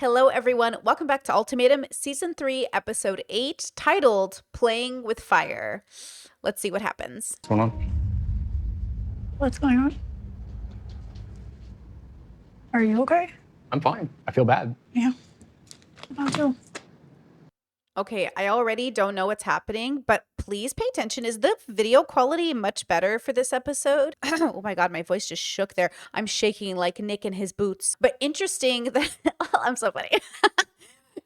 Hello, everyone. Welcome back to Ultimatum, Season 3, Episode 8, titled Playing with Fire. Let's see what happens. What's going on? What's going on? Are you okay? I'm fine. I feel bad. Yeah. About you. Okay, I already don't know what's happening, but please pay attention. Is the video quality much better for this episode? Oh my God, my voice just shook there. I'm shaking like Nick in his boots. But interesting that I'm so funny.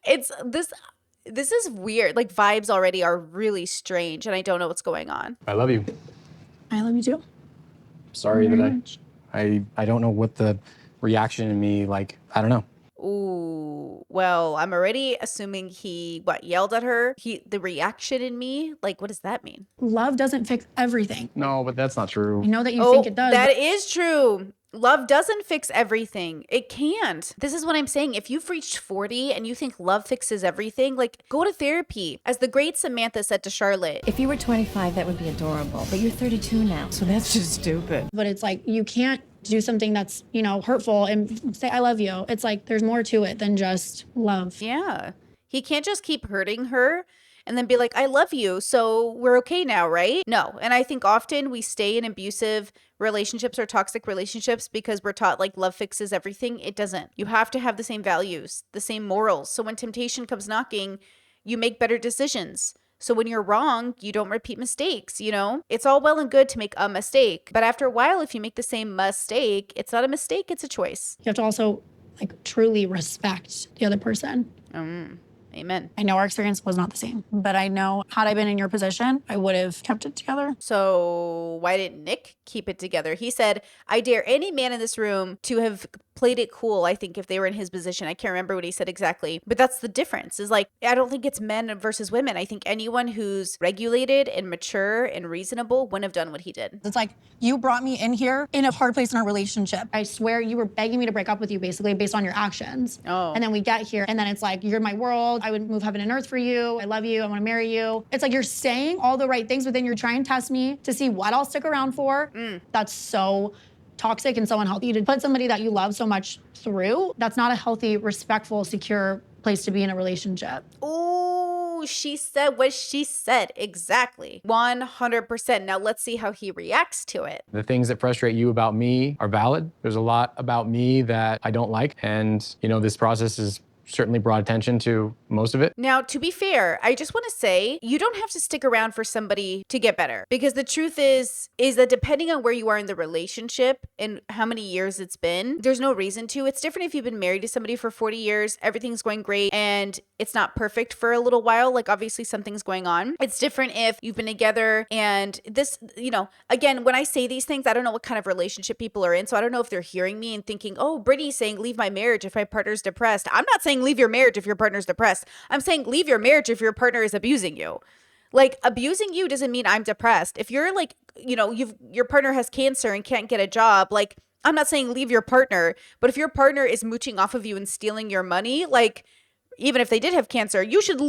It's this is weird. Like vibes already are really strange and I don't know what's going on. I love you. I love you too. Sorry Very that much. I don't know what the reaction in me, I don't know. Ooh, well, I'm already assuming he yelled at her. The reaction in me, like, what does that mean? Love doesn't fix everything. No, but that's not true. I know that you think it does. That but is true. Love doesn't fix everything. It can't. This is what I'm saying. If you've reached 40 and you think love fixes everything, like go to therapy. As the great Samantha said to Charlotte, If you were 25, that would be adorable, but you're 32 now, so that's just stupid. But it's like you can't do something that's, hurtful and say I love you. It's like there's more to it than just love. yeah, he can't just keep hurting her and then be like, I love you, so we're okay now, right? No. And I think often we stay in abusive relationships or toxic relationships because we're taught like love fixes everything. It doesn't. You have to have the same values, the same morals. So when temptation comes knocking, you make better decisions. So when you're wrong, you don't repeat mistakes, It's all well and good to make a mistake. But after a while, if you make the same mistake, it's not a mistake, it's a choice. You have to also truly respect the other person. Amen. I know our experience was not the same, but I know had I been in your position, I would have kept it together. So why didn't Nick keep it together? He said, I dare any man in this room to have played it cool, I think, if they were in his position. I can't remember what he said exactly. But that's the difference. Is like, I don't think it's men versus women. I think anyone who's regulated and mature and reasonable wouldn't have done what he did. It's like you brought me in here in a hard place in our relationship. I swear you were begging me to break up with you basically based on your actions. Oh. And then we get here and then it's like, you're my world. I would move heaven and earth for you. I love you. I want to marry you. It's like you're saying all the right things, but then you're trying to test me to see what I'll stick around for. That's so toxic and so unhealthy to put somebody that you love so much through. That's not a healthy, respectful, secure place to be in a relationship. Ooh, she said what she said. Exactly. 100%. Now let's see how he reacts to it. The things that frustrate you about me are valid. There's a lot about me that I don't like. And, this process has certainly brought attention to most of it. Now, to be fair, I just want to say you don't have to stick around for somebody to get better, because the truth is that depending on where you are in the relationship and how many years it's been, there's no reason to. It's different if you've been married to somebody for 40 years, everything's going great, and it's not perfect for a little while. Like obviously something's going on. It's different if you've been together and this, again, when I say these things, I don't know what kind of relationship people are in. So I don't know if they're hearing me and thinking, oh, Brittany's saying leave my marriage if my partner's depressed. I'm not saying leave your marriage if your partner's depressed. I'm saying leave your marriage if your partner is abusing you. Like abusing you doesn't mean I'm depressed. If you're like, your partner has cancer and can't get a job, like I'm not saying leave your partner, but if your partner is mooching off of you and stealing your money, like even if they did have cancer, you should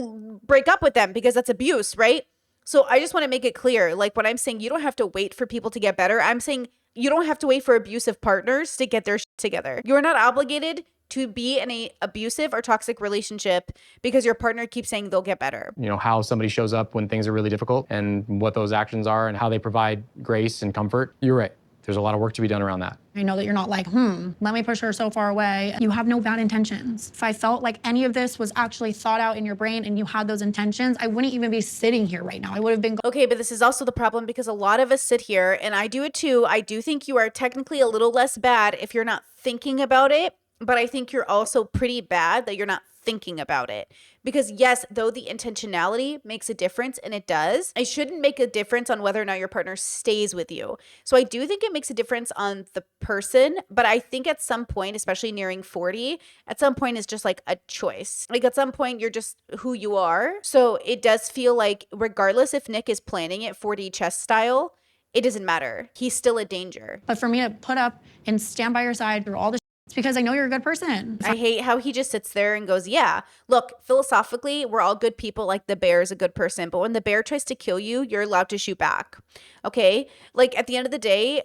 break up with them because that's abuse, right? So I just want to make it clear, like when I'm saying you don't have to wait for people to get better, I'm saying you don't have to wait for abusive partners to get their shit together. You're not obligated to be in a abusive or toxic relationship because your partner keeps saying they'll get better. How somebody shows up when things are really difficult and what those actions are and how they provide grace and comfort. You're right. There's a lot of work to be done around that. I know that you're not like, let me push her so far away. You have no bad intentions. If I felt like any of this was actually thought out in your brain and you had those intentions, I wouldn't even be sitting here right now. I would have been. Okay, but this is also the problem because a lot of us sit here, and I do it too. I do think you are technically a little less bad if you're not thinking about it, but I think you're also pretty bad that you're not thinking about it. Because yes, though the intentionality makes a difference, and it does, it shouldn't make a difference on whether or not your partner stays with you. So I do think it makes a difference on the person, but I think at some point, especially nearing 40, at some point it's just like a choice. Like at some point you're just who you are. So it does feel like regardless if Nick is planning it 4D chess style, it doesn't matter. He's still a danger. But for me to put up and stand by your side through all the it's because I know you're a good person. I hate how he just sits there and goes, yeah, look, philosophically, we're all good people. Like the bear is a good person. But when the bear tries to kill you, you're allowed to shoot back. Okay? Like at the end of the day,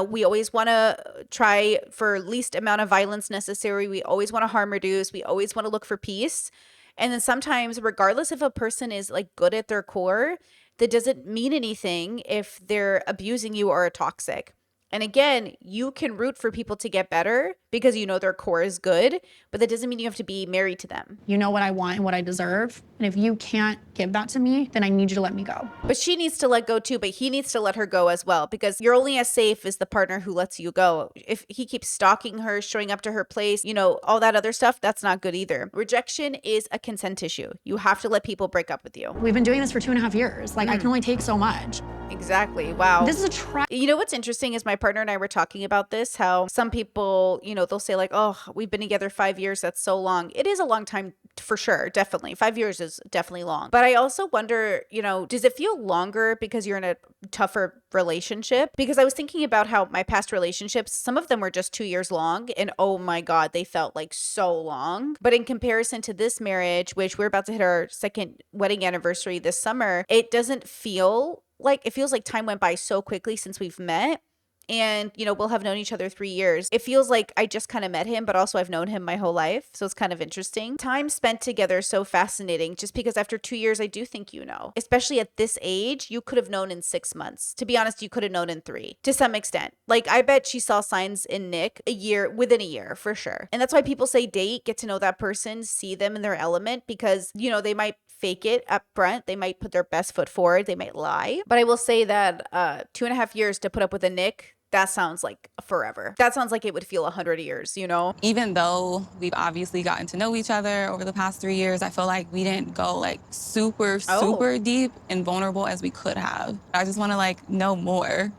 we always want to try for least amount of violence necessary. We always want to harm reduce. We always want to look for peace. And then sometimes, regardless if a person is like good at their core, that doesn't mean anything if they're abusing you or are toxic. And again, you can root for people to get better because you know their core is good, but that doesn't mean you have to be married to them. You know what I want and what I deserve. And if you can't give that to me, then I need you to let me go. But she needs to let go too, but he needs to let her go as well, because you're only as safe as the partner who lets you go. If he keeps stalking her, showing up to her place, all that other stuff, that's not good either. Rejection is a consent issue. You have to let people break up with you. We've been doing this for 2.5 years. Like, I can only take so much. Exactly. Wow. This is a try. What's interesting is my partner and I were talking about this, how some people, they'll say like, oh, we've been together 5 years. That's so long. It is a long time for sure. Definitely. 5 years is definitely long. But I also wonder, does it feel longer because you're in a tougher relationship? Because I was thinking about how my past relationships, some of them were just 2 years long. And oh my God, they felt like so long. But in comparison to this marriage, which we're about to hit our second wedding anniversary this summer, it doesn't feel like, it feels like time went by so quickly since we've met. And, we'll have known each other 3 years. It feels like I just kind of met him, but also I've known him my whole life. So it's kind of interesting. Time spent together is so fascinating, just because after 2 years, I do think especially at this age, you could have known in 6 months. To be honest, you could have known in 3 to some extent. Like, I bet she saw signs in Nick within a year for sure. And that's why people say date, get to know that person, see them in their element, because, they might fake it up front. They might put their best foot forward. They might lie. But I will say that 2.5 years to put up with a Nick, that sounds like forever. That sounds like it would feel 100 years, Even though we've obviously gotten to know each other over the past 3 years, I feel like we didn't go like super deep and vulnerable as we could have. I just want to know more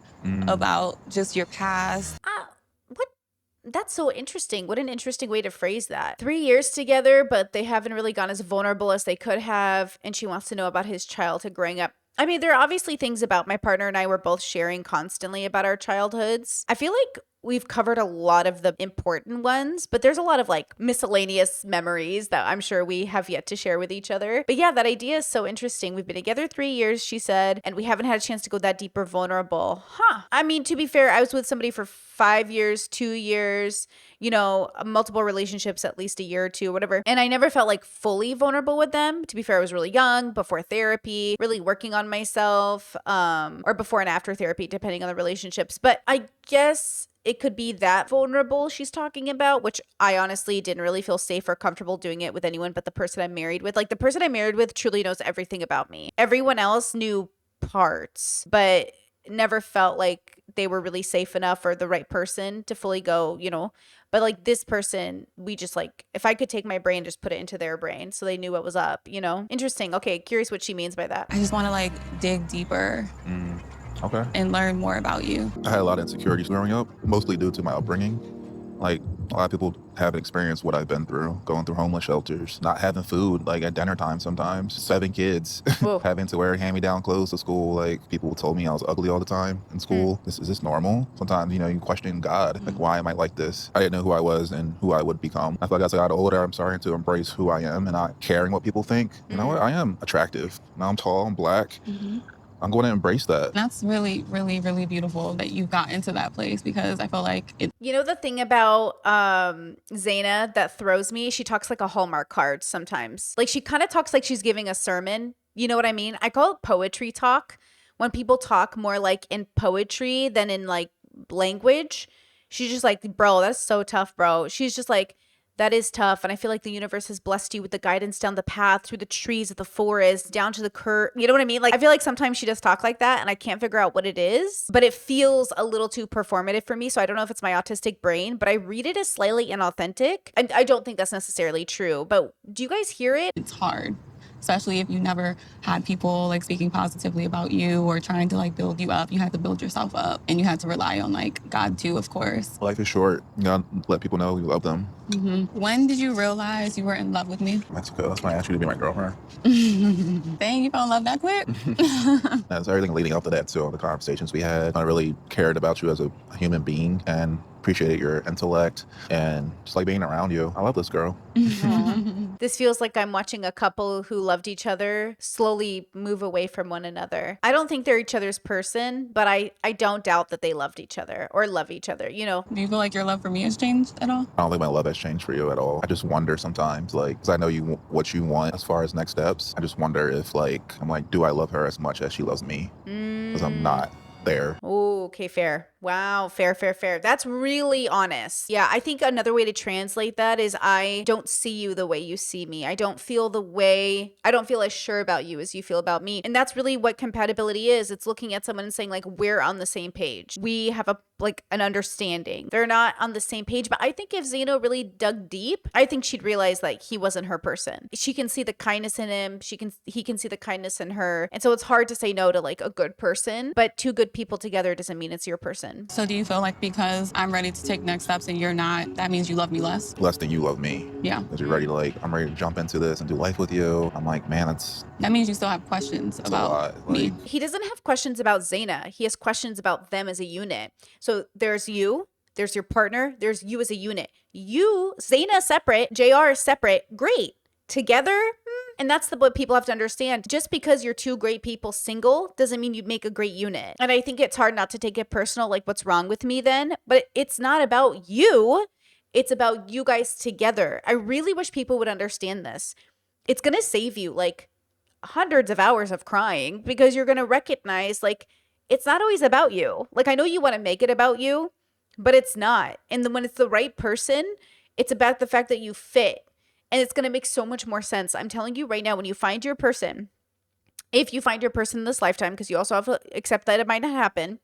about just your past. What? That's so interesting. What an interesting way to phrase that. 3 years together, but they haven't really gone as vulnerable as they could have. And she wants to know about his childhood growing up. I mean, there are obviously things about my partner and I were both sharing constantly about our childhoods. I feel like we've covered a lot of the important ones, but there's a lot of miscellaneous memories that I'm sure we have yet to share with each other. But yeah, that idea is so interesting. We've been together 3 years, she said, and we haven't had a chance to go that deep or vulnerable. I mean, to be fair, I was with somebody for 5 years, 2 years, multiple relationships, at least a year or two, whatever. And I never felt fully vulnerable with them. To be fair, I was really young, before therapy, really working on myself, or before and after therapy, depending on the relationships. But I guess it could be that vulnerable she's talking about, which I honestly didn't really feel safe or comfortable doing it with anyone but the person I'm married with. The person I'm married with truly knows everything about me. Everyone else knew parts, but never felt like they were really safe enough or the right person to fully go, But this person, we just if I could take my brain, just put it into their brain so they knew what was up, Interesting. Okay, curious what she means by that. I just want to dig deeper. Okay. And learn more about you. I had a lot of insecurities growing up, mostly due to my upbringing. A lot of people haven't experienced what I've been through, going through homeless shelters, not having food, at dinner time sometimes, 7 kids, having to wear hand-me-down clothes to school. People told me I was ugly all the time in school. Is this normal? Sometimes, you question God. Why am I like this? I didn't know who I was and who I would become. I feel like as I got older, I'm starting to embrace who I am and not caring what people think. You know what? I am attractive. Now I'm tall, I'm black. I'm going to embrace that. That's really, really, really beautiful that you got into that place, because I feel like it. The thing about Zaina that throws me, she talks like a Hallmark card sometimes. She kind of talks like she's giving a sermon. You know what I mean? I call it poetry talk. When people talk more in poetry than in language, she's just bro, that's so tough, bro. She's just that is tough. And I feel like the universe has blessed you with the guidance down the path, through the trees of the forest, down to the curve. You know what I mean? I feel like sometimes she does talk like that and I can't figure out what it is, but it feels a little too performative for me. So I don't know if it's my autistic brain, but I read it as slightly inauthentic. And I don't think that's necessarily true, but do you guys hear it? It's hard, especially if you never had people speaking positively about you or trying to build you up. You had to build yourself up, and you had to rely on God too, of course. Life is short. You gotta let people know you love them. When did you realize you were in love with me? Mexico. That's when I asked you to be my girlfriend. Dang, you fell in love that quick? That's everything leading up to that, too. The conversations we had. I really cared about you as a human being, and appreciated your intellect and just like being around you. I love this girl. This feels like I'm watching a couple who loved each other slowly move away from one another. I don't think they're each other's person, but I don't doubt that they loved each other or love each other, you know? Do you feel like your love for me has changed at all? I don't think my love has changed for you at all. I just wonder sometimes, like, because I know you what you want as far as next steps. I just wonder if, like, I'm like, do I love her as much as she loves me? Because I'm not there. Oh, okay, fair. Wow, fair. That's really honest. Yeah, I think another way to translate that is I don't see you the way you see me. I don't feel as sure about you as you feel about me. And that's really what compatibility is. It's looking at someone and saying like, we're on the same page. We have an understanding. They're not on the same page, but I think if Zaina really dug deep, I think she'd realize like he wasn't her person. She can see the kindness in him. He can see the kindness in her. And so it's hard to say no to like a good person, but two good people together doesn't mean it's your person. So do you feel like because I'm ready to take next steps and you're not, that means you love me less? Less than you love me. Yeah. Because you're ready to like, I'm ready to jump into this and do life with you. I'm like, man, that means you still have questions about me. He doesn't have questions about Zaina. He has questions about them as a unit. So there's you, there's your partner, there's you as a unit. You, Zaina separate, JR is separate. Great. Together, and that's what people have to understand. Just because you're two great people single doesn't mean you make a great unit. And I think it's hard not to take it personal, like what's wrong with me then? But it's not about you. It's about you guys together. I really wish people would understand this. It's going to save you like hundreds of hours of crying because you're going to recognize like it's not always about you. Like I know you want to make it about you, but it's not. And then when it's the right person, it's about the fact that you fit. And it's going to make so much more sense. I'm telling you right now, when you find your person, if you find your person in this lifetime, because you also have to accept that it might not happen,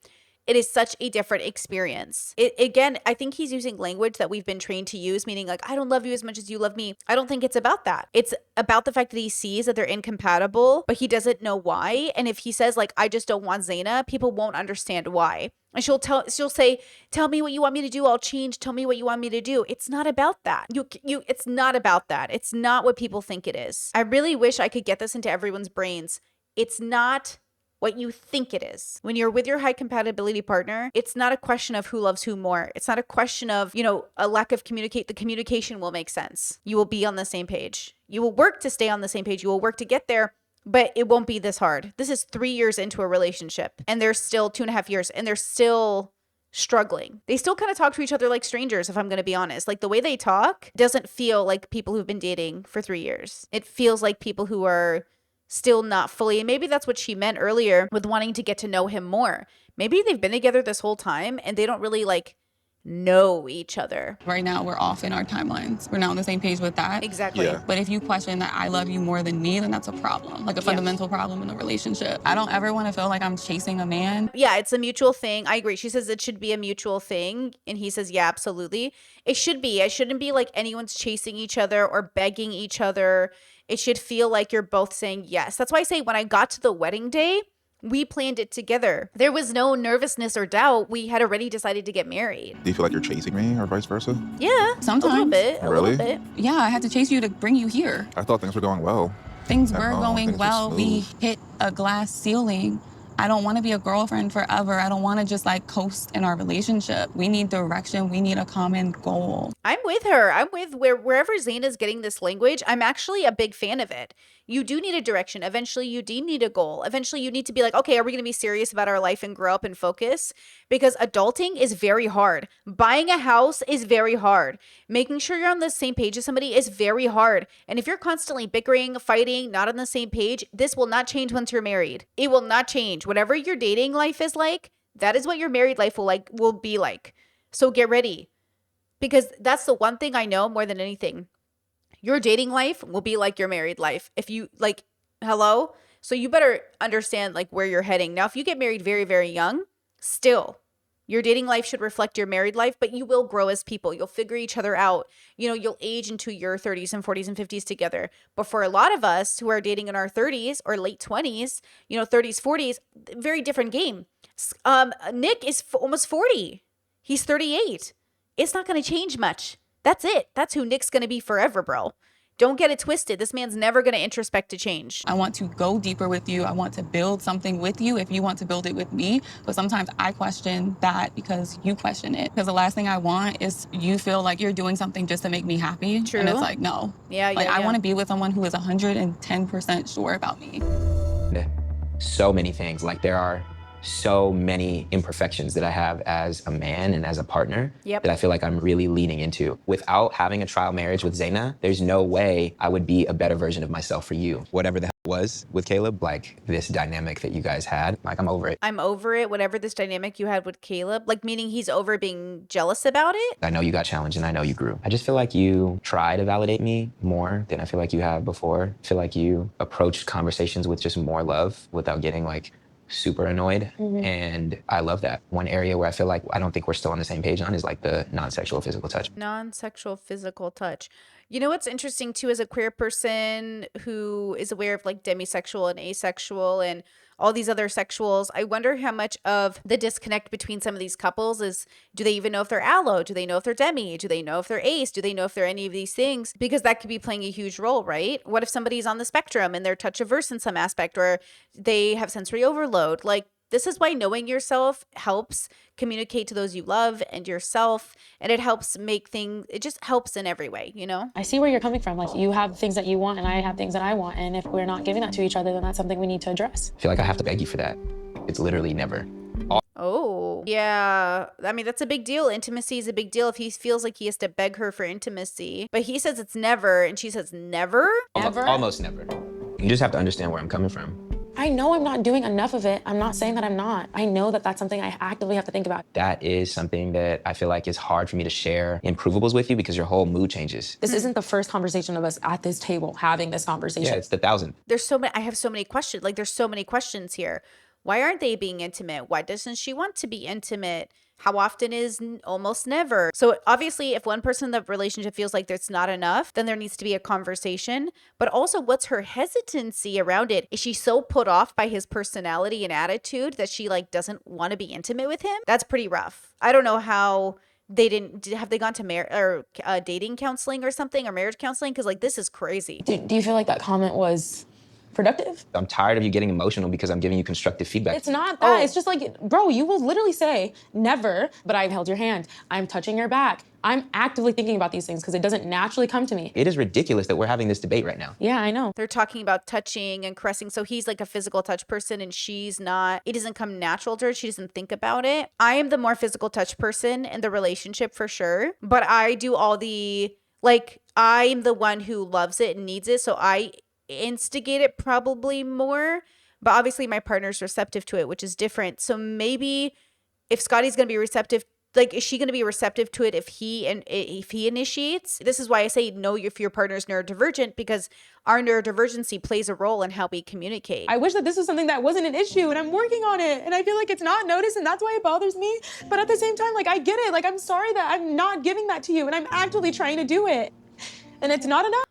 it is such a different experience. Again, I think he's using language that we've been trained to use, meaning like, I don't love you as much as you love me. I don't think it's about that. It's about the fact that he sees that they're incompatible, but he doesn't know why. And if he says like, I just don't want Zaina, people won't understand why. And she'll say, tell me what you want me to do. I'll change. Tell me what you want me to do. It's not about that. It's not about that. It's not what people think it is. I really wish I could get this into everyone's brains. It's not what you think it is. When you're with your high compatibility partner, it's not a question of who loves who more. It's not a question of, a lack of the communication will make sense. You will be on the same page. You will work to stay on the same page. You will work to get there. But it won't be this hard. This is 3 years into a relationship and they're still 2.5 years and they're still struggling. They still kind of talk to each other like strangers, if I'm going to be honest. Like the way they talk doesn't feel like people who've been dating for 3 years. It feels like people who are still not fully. And maybe that's what she meant earlier with wanting to get to know him more. Maybe they've been together this whole time and they don't really like know each other. Right now, we're off in our timelines. We're not on the same page with that. Exactly. Yeah. But if you question that I love you more than me, then that's a problem, like a fundamental problem in the relationship. I don't ever want to feel like I'm chasing a man. Yeah, it's a mutual thing. I agree. She says it should be a mutual thing. And he says, yeah, absolutely. It should be. It shouldn't be like anyone's chasing each other or begging each other. It should feel like you're both saying yes. That's why I say when I got to the wedding day, we planned it together. There was no nervousness or doubt. We had already decided to get married. Do you feel like you're chasing me or vice versa? Yeah, Sometimes. a little bit. Really? A little bit. Yeah, I had to chase you to bring you here. I thought things were going well. Things At were home, going things were well. We smooth. hit a glass ceiling. I don't want to be a girlfriend forever. I don't want to just like coast in our relationship. We need direction. We need a common goal. I'm with her. I'm with wherever Zaina's getting this language, I'm actually a big fan of it. You do need a direction. Eventually, you do need a goal. Eventually, you need to be like, okay, are we going to be serious about our life and grow up and focus? Because adulting is very hard. Buying a house is very hard. Making sure you're on the same page as somebody is very hard. And if you're constantly bickering, fighting, not on the same page, this will not change once you're married. It will not change. Whatever your dating life is like, that is what your married life will be like. So get ready. Because that's the one thing I know more than anything. Your dating life will be like your married life. If you like, hello? So you better understand like where you're heading. Now, if you get married very, very young, still, your dating life should reflect your married life, but you will grow as people. You'll figure each other out. You'll age into your 30s and 40s and 50s together. But for a lot of us who are dating in our 30s or late 20s, 30s, 40s, very different game. Nick is almost 40. He's 38. It's not going to change much. That's it. That's who Nick's going to be forever, bro. Don't get it twisted. This man's never going to introspect to change. I want to go deeper with you. I want to build something with you if you want to build it with me. But sometimes I question that because you question it. Because the last thing I want is you feel like you're doing something just to make me happy. True. And it's like, no. Yeah. I want to be with someone who is 110% sure about me. So many things. Like, there are so many imperfections that I have as a man and as a partner that I feel like I'm really leaning into. Without having a trial marriage with Zaina, there's no way I would be a better version of myself for you. Whatever the hell was with Caleb, like this dynamic that you guys had, like, I'm over it. I'm over it, whatever this dynamic you had with Caleb, like meaning he's over being jealous about it. I know you got challenged and I know you grew. I just feel like you try to validate me more than I feel like you have before. I feel like you approached conversations with just more love without getting like super annoyed. And I love that. One area where I feel like I don't think we're still on the same page on is like the non-sexual physical touch. Non-sexual physical touch. You know what's interesting too, as a queer person who is aware of like demisexual and asexual and all these other sexuals, I wonder how much of the disconnect between some of these couples is, do they even know if they're allo? Do they know if they're demi? Do they know if they're ace? Do they know if they're any of these things? Because that could be playing a huge role, right? What if somebody's on the spectrum and they're touch averse in some aspect, or they have sensory overload? Like, this is why knowing yourself helps communicate to those you love and yourself, and it helps make things, it just helps in every way, you know? I see where you're coming from. Like, you have things that you want and I have things that I want. And if we're not giving that to each other, then that's something we need to address. I feel like I have to beg you for that. It's literally never. Oh, yeah. I mean, that's a big deal. Intimacy is a big deal if he feels like he has to beg her for intimacy. But he says it's never, and she says never? Almost never. You just have to understand where I'm coming from. I know I'm not doing enough of it. I'm not saying that I'm not. I know that that's something I actively have to think about. That is something that I feel like is hard for me to share improvables with you because your whole mood changes. This isn't the first conversation of us at this table having this conversation. Yeah, it's the 1,000th. There's so many, I have so many questions. Like, there's so many questions here. Why aren't they being intimate? Why doesn't she want to be intimate? How often is almost never? So obviously, if one person in the relationship feels like there's not enough, then there needs to be a conversation. But also, what's her hesitancy around it? Is she so put off by his personality and attitude that she like doesn't want to be intimate with him? That's pretty rough. I don't know how they didn't, have they gone to dating counseling or something, or marriage counseling? Because like, this is crazy. Do you feel like that comment was productive? I'm tired of you getting emotional because I'm giving you constructive feedback. It's not that. It's just like, bro, you will literally say never, but I've held your hand. I'm touching your back. I'm actively thinking about these things because it doesn't naturally come to me. It is ridiculous that we're having this debate right now. Yeah, I know. They're talking about touching and caressing. So he's like a physical touch person and she's not. It doesn't come natural to her. She doesn't think about it. I am the more physical touch person in the relationship for sure. But I do all the, like, I'm the one who loves it and needs it. So I instigate it probably more, but obviously my partner's receptive to it, which is different. So maybe if Scotty's going to be receptive, like, is she going to be receptive to it if he initiates? This is why I say know if your partner's neurodivergent, because our neurodivergency plays a role in how we communicate. I wish that this was something that wasn't an issue, and I'm working on it, and I feel like it's not noticed, and that's why it bothers me. But at the same time, like, I get it. Like, I'm sorry that I'm not giving that to you, and I'm actively trying to do it, and it's not enough.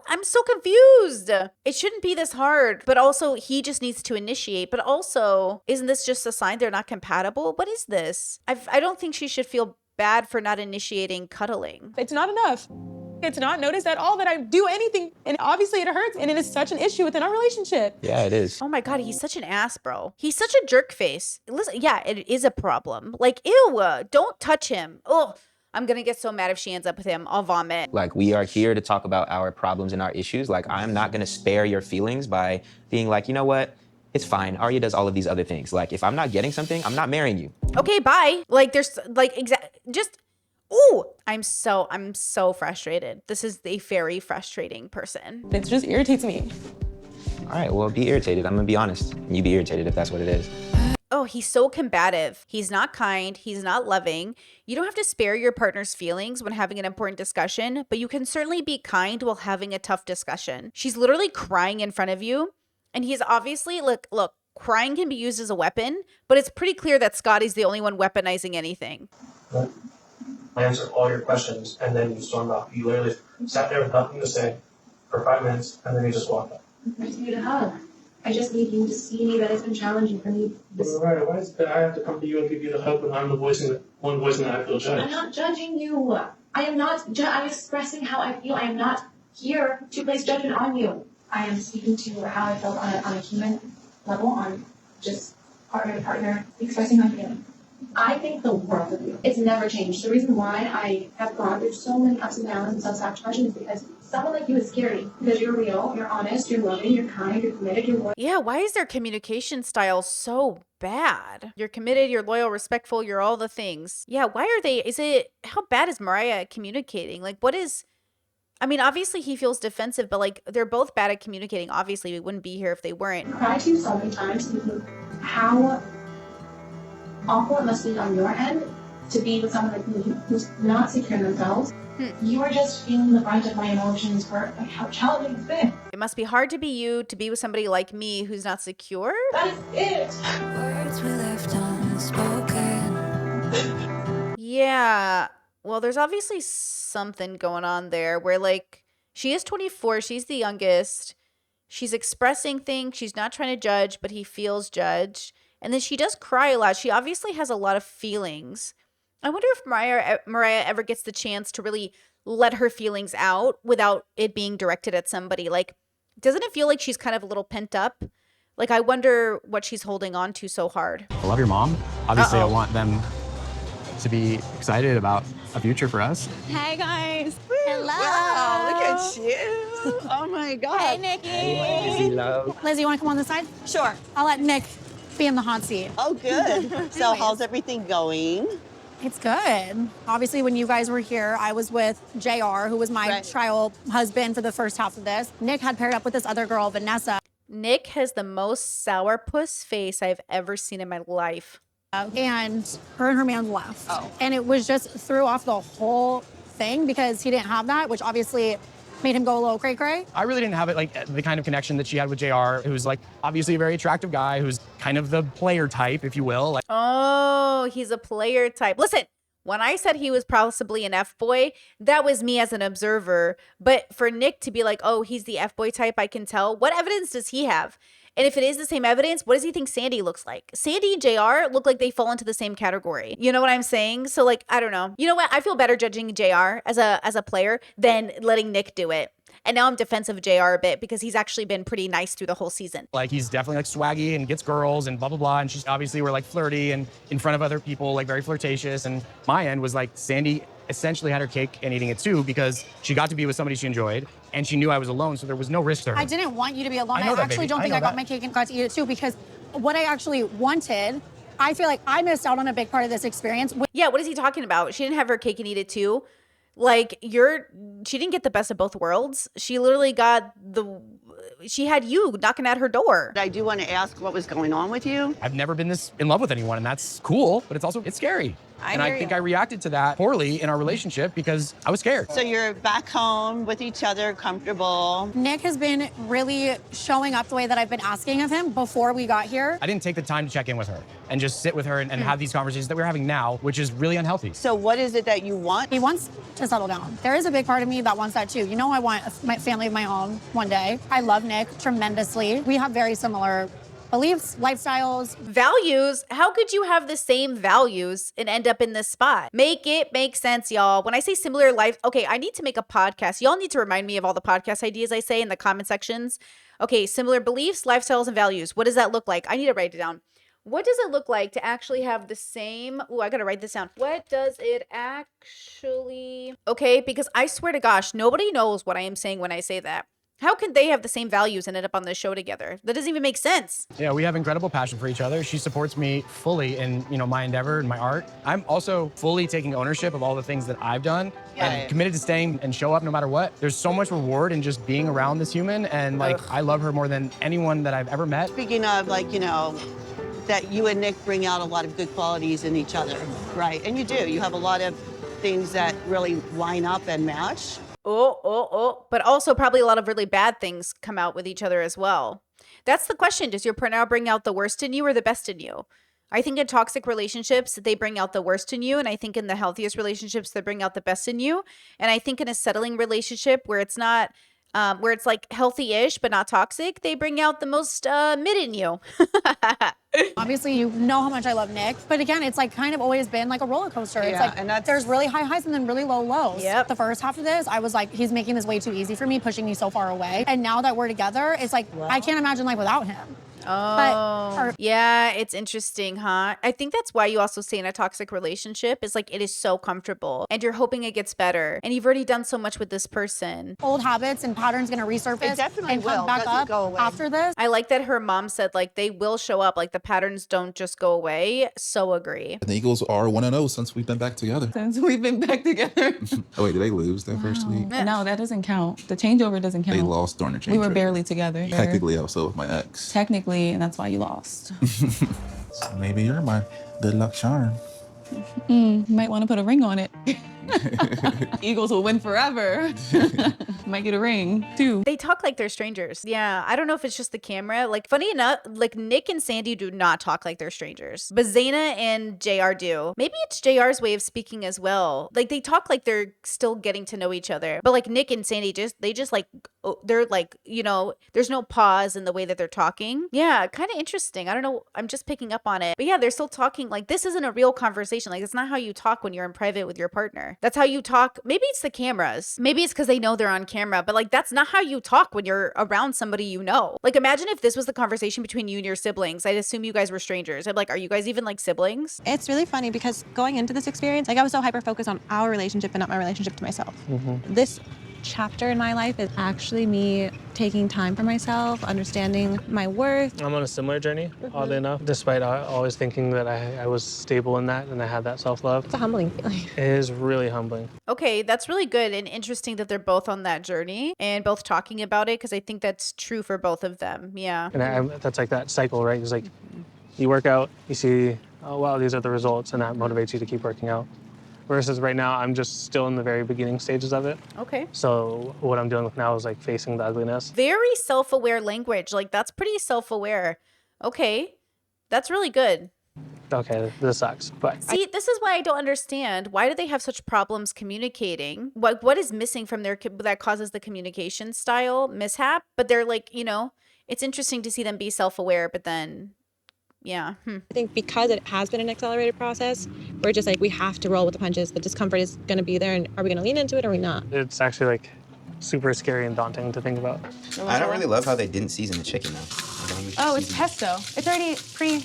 I'm so confused. It shouldn't be this hard, but also he just needs to initiate. But also, isn't this just a sign they're not compatible? What is this? I don't think she should feel bad for not initiating cuddling. It's not enough. It's not noticed at all that I do anything, and obviously it hurts, and it is such an issue within our relationship. Yeah, it is. Oh my God, he's such an ass, bro. He's such a jerk face. Listen, yeah, it is a problem. Like, ew, don't touch him. Oh, I'm going to get so mad if she ends up with him. I'll vomit. Like, we are here to talk about our problems and our issues. Like, I'm not going to spare your feelings by being like, you know what? It's fine. Arya does all of these other things. Like, if I'm not getting something, I'm not marrying you. Okay, bye. Like, there's like, ooh, I'm so frustrated. This is a very frustrating person. It just irritates me. All right, well, be irritated. I'm going to be honest. You be irritated if that's what it is. Oh, he's so combative. He's not kind. He's not loving. You don't have to spare your partner's feelings when having an important discussion, but you can certainly be kind while having a tough discussion. She's literally crying in front of you, and he's obviously, look, crying can be used as a weapon, but it's pretty clear that Scotty's the only one weaponizing anything. I answered all your questions, and then you stormed off. You literally sat there with nothing to say for 5 minutes, and then you just walked out. I just need a hug. I just need you to see me that it's been challenging for me. Right, why is that I have to come to you and give you the hug when I'm the one voicing that I feel judged? I'm not judging you. I am not. I'm expressing how I feel. I am not here to place judgment on you. I am speaking to how I felt on a human level, on just partner to partner, expressing my feelings. I think the world of you. It's never changed. The reason why I have gone through so many ups and downs and self-sabotage is because someone like you is scary. Because you're real, you're honest, you're loving, you're kind, you're committed, you're loyal. Yeah, why is their communication style so bad? You're committed, you're loyal, respectful, you're all the things. Yeah, why are they, how bad is Mariah communicating? Like, what is, I mean, obviously he feels defensive, but like, they're both bad at communicating. Obviously, we wouldn't be here if they weren't. I cry to you so many times thinking how awful it must be on your end to be with someone like me who's not secure in themselves. You are just feeling the brunt of my emotions for like how challenging it's been. It must be hard to be you, to be with somebody like me who's not secure. That is it. Words were left unspoken. Yeah. Well, there's obviously something going on there where like she is 24, she's the youngest. She's expressing things, she's not trying to judge, but he feels judged. And then she does cry a lot. She obviously has a lot of feelings. I wonder if Mariah ever gets the chance to really let her feelings out without it being directed at somebody. Like, doesn't it feel like she's kind of a little pent up? Like, I wonder what she's holding on to so hard. I love your mom. Obviously, I want them to be excited about a future for us. Hey, guys. Hello. Wow, look at you. Oh, my God. Hey, Nikki. Hey, Lizzie, love. Liz, you want to come on this side? Sure. I'll let Nick be in the hot seat. Oh, good. So how's everything going? It's good. Obviously, when you guys were here, I was with JR, who was my trial husband for the first half of this. Nick had paired up with this other girl, Vanessa. Nick has the most sourpuss face I've ever seen in my life. And her man left. Oh. And it was just threw off the whole thing because he didn't have that, which obviously made him go a little cray-cray. I really didn't have it like the kind of connection that she had with JR, who's like obviously a very attractive guy who's kind of the player type, if you will. Like, oh, he's a player type. Listen, when I said he was possibly an F-boy, that was me as an observer. But for Nick to be like, oh, he's the F-boy type, I can tell. What evidence does he have? And if it is the same evidence, what does he think Sandy looks like? Sandy and JR look like they fall into the same category. You know what I'm saying? So like, I don't know. You know what? I feel better judging JR as a player than letting Nick do it. And now I'm defensive of JR a bit because he's actually been pretty nice through the whole season. Like he's definitely like swaggy and gets girls and blah, blah, blah. And she's obviously were like flirty and in front of other people, like very flirtatious. And my end was like Sandy essentially had her cake and eating it too because she got to be with somebody she enjoyed and she knew I was alone, so there was no risk to her. I didn't want you to be alone. I I actually don't think I got my cake and got to eat it too because what I actually wanted, I feel like I missed out on a big part of this experience. Yeah, what is he talking about? She didn't have her cake and eat it too. Like she didn't get the best of both worlds. She literally got she had you knocking at her door. I do want to ask what was going on with you. I've never been this in love with anyone, and that's cool, but it's scary. I think I reacted to that poorly in our relationship because I was scared. So you're back home with each other, comfortable. Nick has been really showing up the way that I've been asking of him before we got here. I didn't take the time to check in with her and just sit with her and have these conversations that we're having now, which is really unhealthy. So what is it that you want? He wants to settle down. There is a big part of me that wants that too. You know, I want my family of my own one day. I love Nick tremendously. We have very similar beliefs, lifestyles, values. How could you have the same values and end up in this spot? Make it make sense, y'all. When I say similar life, okay, I need to make a podcast. Y'all need to remind me of all the podcast ideas I say in the comment sections. Okay, similar beliefs, lifestyles, and values. What does that look like? I need to write it down. What does it look like to actually have the same? Oh, I gotta write this down. What does it actually? Okay, because I swear to gosh, nobody knows what I am saying when I say that. How can they have the same values and end up on the show together? That doesn't even make sense. Yeah, we have incredible passion for each other. She supports me fully in, my endeavor and my art. I'm also fully taking ownership of all the things that I've done and committed to staying and show up no matter what. There's so much reward in just being around this human, and I love her more than anyone that I've ever met. Speaking of that you and Nick bring out a lot of good qualities in each other, right? And you do. You have a lot of things that really line up and match. But also probably a lot of really bad things come out with each other as well. That's the question. Does your partner bring out the worst in you or the best in you? I think in toxic relationships, they bring out the worst in you. And I think in the healthiest relationships, they bring out the best in you. And I think in a settling relationship where it's not where it's like healthy-ish but not toxic, they bring out the most mid in you. Obviously, you know how much I love Nick, but again, it's like kind of always been like a roller coaster. It's like and there's really high highs and then really low lows. Yep. The first half of this, I was like, he's making this way too easy for me, pushing me so far away. And now that we're together, it's like I can't imagine life without him. Oh, yeah, it's interesting, huh? I think that's why you also say in a toxic relationship is like it is so comfortable and you're hoping it gets better and you've already done so much with this person. Old habits and patterns gonna resurface It definitely and will. come back Doesn't up go away. after this. I like that her mom said like they will show up, like the patterns don't just go away. So agree. The Eagles are 1-0 since we've been back together. Since we've been back together. Oh wait, did they lose their first week? No, that doesn't count. The changeover doesn't count. They lost during the change. We were barely together. Technically, I was still with my ex. Technically, and that's why you lost. So maybe you're my good luck charm. You might want to put a ring on it. Eagles will win forever. Might get a ring too. They talk like they're strangers. Yeah, I don't know if it's just the camera. Like, funny enough, like Nick and Sandy do not talk like they're strangers, but Zaina and JR do. Maybe it's JR's way of speaking as well. Like, they talk like they're still getting to know each other, but like Nick and Sandy just like, they're like, you know, there's no pause in the way that they're talking. Yeah, kind of interesting. I don't know. I'm just picking up on it. But yeah, they're still talking like this isn't a real conversation. Like, it's not how you talk when you're in private with your partner. That's how you talk. Maybe it's the cameras. Maybe it's because they know they're on camera, but like that's not how you talk when you're around somebody you know. Like, imagine if this was the conversation between you and your siblings. I'd assume you guys were strangers. I'm like, are you guys even like siblings? It's really funny because going into this experience, like I was so hyper-focused on our relationship and not my relationship to myself. This chapter in my life is actually me taking time for myself, understanding my worth. I'm on a similar journey, oddly enough, despite always thinking that I was stable in that and I had that self-love. It's a humbling feeling. It is really humbling. Okay, that's really good and interesting that they're both on that journey and both talking about it because I think that's true for both of them. Yeah. And that's like that cycle, right? It's like you work out, you see, oh, wow, these are the results, and that motivates you to keep working out. Versus right now, I'm just still in the very beginning stages of it. Okay. So what I'm dealing with now is like facing the ugliness. Very self-aware language. Like, that's pretty self-aware. Okay. That's really good. Okay, this sucks, but See, this is why I don't understand. Why do they have such problems communicating? What is missing from that causes the communication style mishap? But they're like, you know, it's interesting to see them be self-aware, but then, yeah. I think because it has been an accelerated process, we're just like, we have to roll with the punches. The discomfort is going to be there, and are we going to lean into it or are we not? it's actually like super scary and daunting to think about. I don't really love how they didn't season the chicken though. Oh, it's pesto. It's already pre.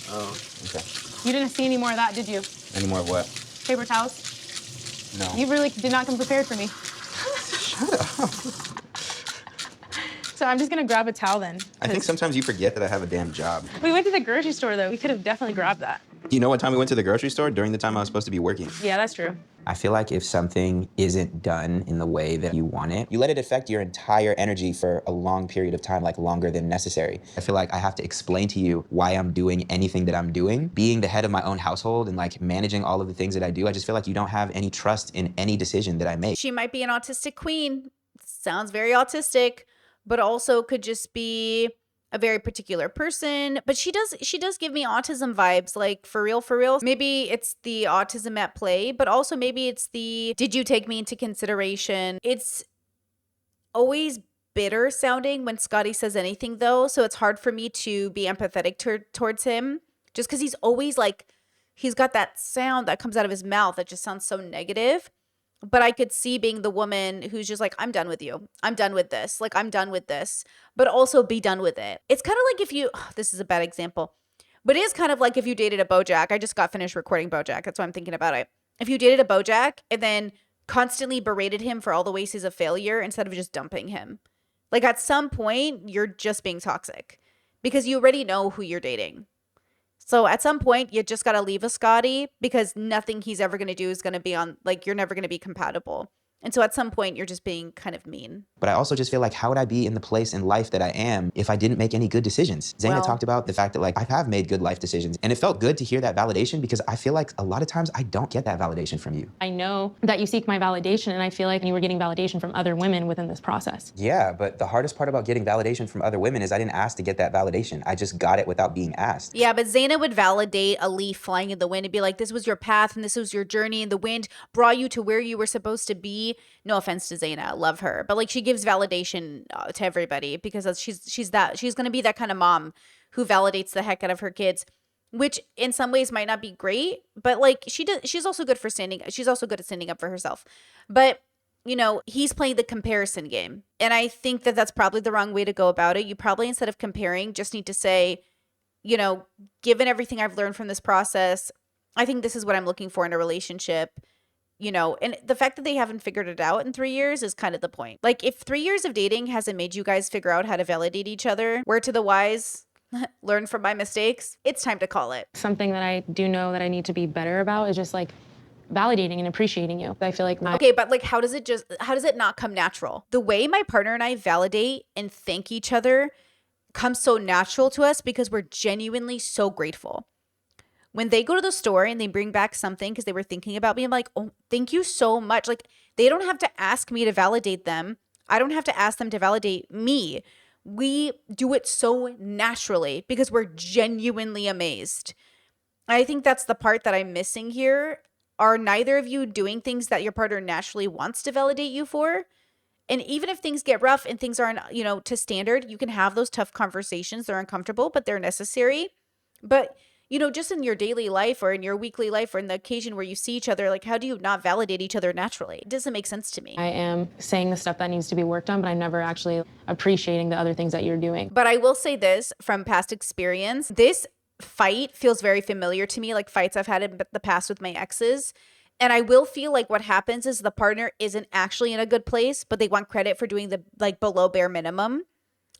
Oh, okay. You didn't see any more of that, did you? Any more of what? Paper towels? No. You really did not come prepared for me. Shut up. So I'm just gonna grab a towel then. I think sometimes you forget that I have a damn job. We went to the grocery store though. We could have definitely grabbed that. You know what time we went to the grocery store? During the time I was supposed to be working. Yeah, that's true. I feel like if something isn't done in the way that you want it, you let it affect your entire energy for a long period of time, like longer than necessary. I feel like I have to explain to you why I'm doing anything that I'm doing. Being the head of my own household and like managing all of the things that I do, I just feel like you don't have any trust in any decision that I make. She might be an autistic queen. Sounds very autistic, but also could just be a very particular person. But she does give me autism vibes, like for real, for real. Maybe it's the autism at play, but also maybe it's the, did you take me into consideration? It's always bitter sounding when Scotty says anything though. So it's hard for me to be empathetic towards him just because he's always like, he's got that sound that comes out of his mouth that just sounds so negative. But I could see being the woman who's just like, I'm done with you. I'm done with this. Like, I'm done with this. But also be done with it. It's kind of like if you, this is a bad example, but it is kind of like if you dated a Bojack. I just got finished recording Bojack. That's why I'm thinking about it. If you dated a Bojack and then constantly berated him for all the ways he's a failure instead of just dumping him. Like at some point, you're just being toxic because you already know who you're dating. So at some point, you just got to leave a Scotty because nothing he's ever going to do is going to be on, like, you're never going to be compatible. And so at some point, you're just being kind of mean. But I also just feel like, how would I be in the place in life that I am if I didn't make any good decisions? Zaina talked about the fact that like I have made good life decisions. And it felt good to hear that validation because I feel like a lot of times I don't get that validation from you. I know that you seek my validation, and I feel like you were getting validation from other women within this process. Yeah, but the hardest part about getting validation from other women is I didn't ask to get that validation. I just got it without being asked. Yeah, but Zaina would validate a leaf flying in the wind and be like, this was your path and this was your journey and the wind brought you to where you were supposed to be. she, no offense to Zaina, love her, but like she gives validation to everybody because she's going to be that kind of mom who validates the heck out of her kids, which in some ways might not be great, but like she's also good she's also good at standing up for herself. But you know, he's playing the comparison game. And I think that that's probably the wrong way to go about it. You probably, instead of comparing, just need to say, you know, given everything I've learned from this process, I think this is what I'm looking for in a relationship, you know, and the fact that they haven't figured it out in 3 years is kind of the point. Like if 3 years of dating hasn't made you guys figure out how to validate each other, word to the wise, learn from my mistakes, it's time to call it. Something that I do know that I need to be better about is just like validating and appreciating you. I feel like okay, but like how does it not come natural? The way my partner and I validate and thank each other comes so natural to us because we're genuinely so grateful. When they go to the store and they bring back something because they were thinking about me, I'm like, oh, thank you so much. Like they don't have to ask me to validate them. I don't have to ask them to validate me. We do it so naturally because we're genuinely amazed. I think that's the part that I'm missing here. Are neither of you doing things that your partner naturally wants to validate you for? And even if things get rough and things aren't, you know, to standard, you can have those tough conversations. They're uncomfortable, but they're necessary. But, you know, just in your daily life or in your weekly life or in the occasion where you see each other, like how do you not validate each other naturally? It doesn't make sense to me. I am saying the stuff that needs to be worked on, but I'm never actually appreciating the other things that you're doing. But I will say this from past experience, this fight feels very familiar to me, like fights I've had in the past with my exes. And I will feel like what happens is the partner isn't actually in a good place, but they want credit for doing the like below bare minimum.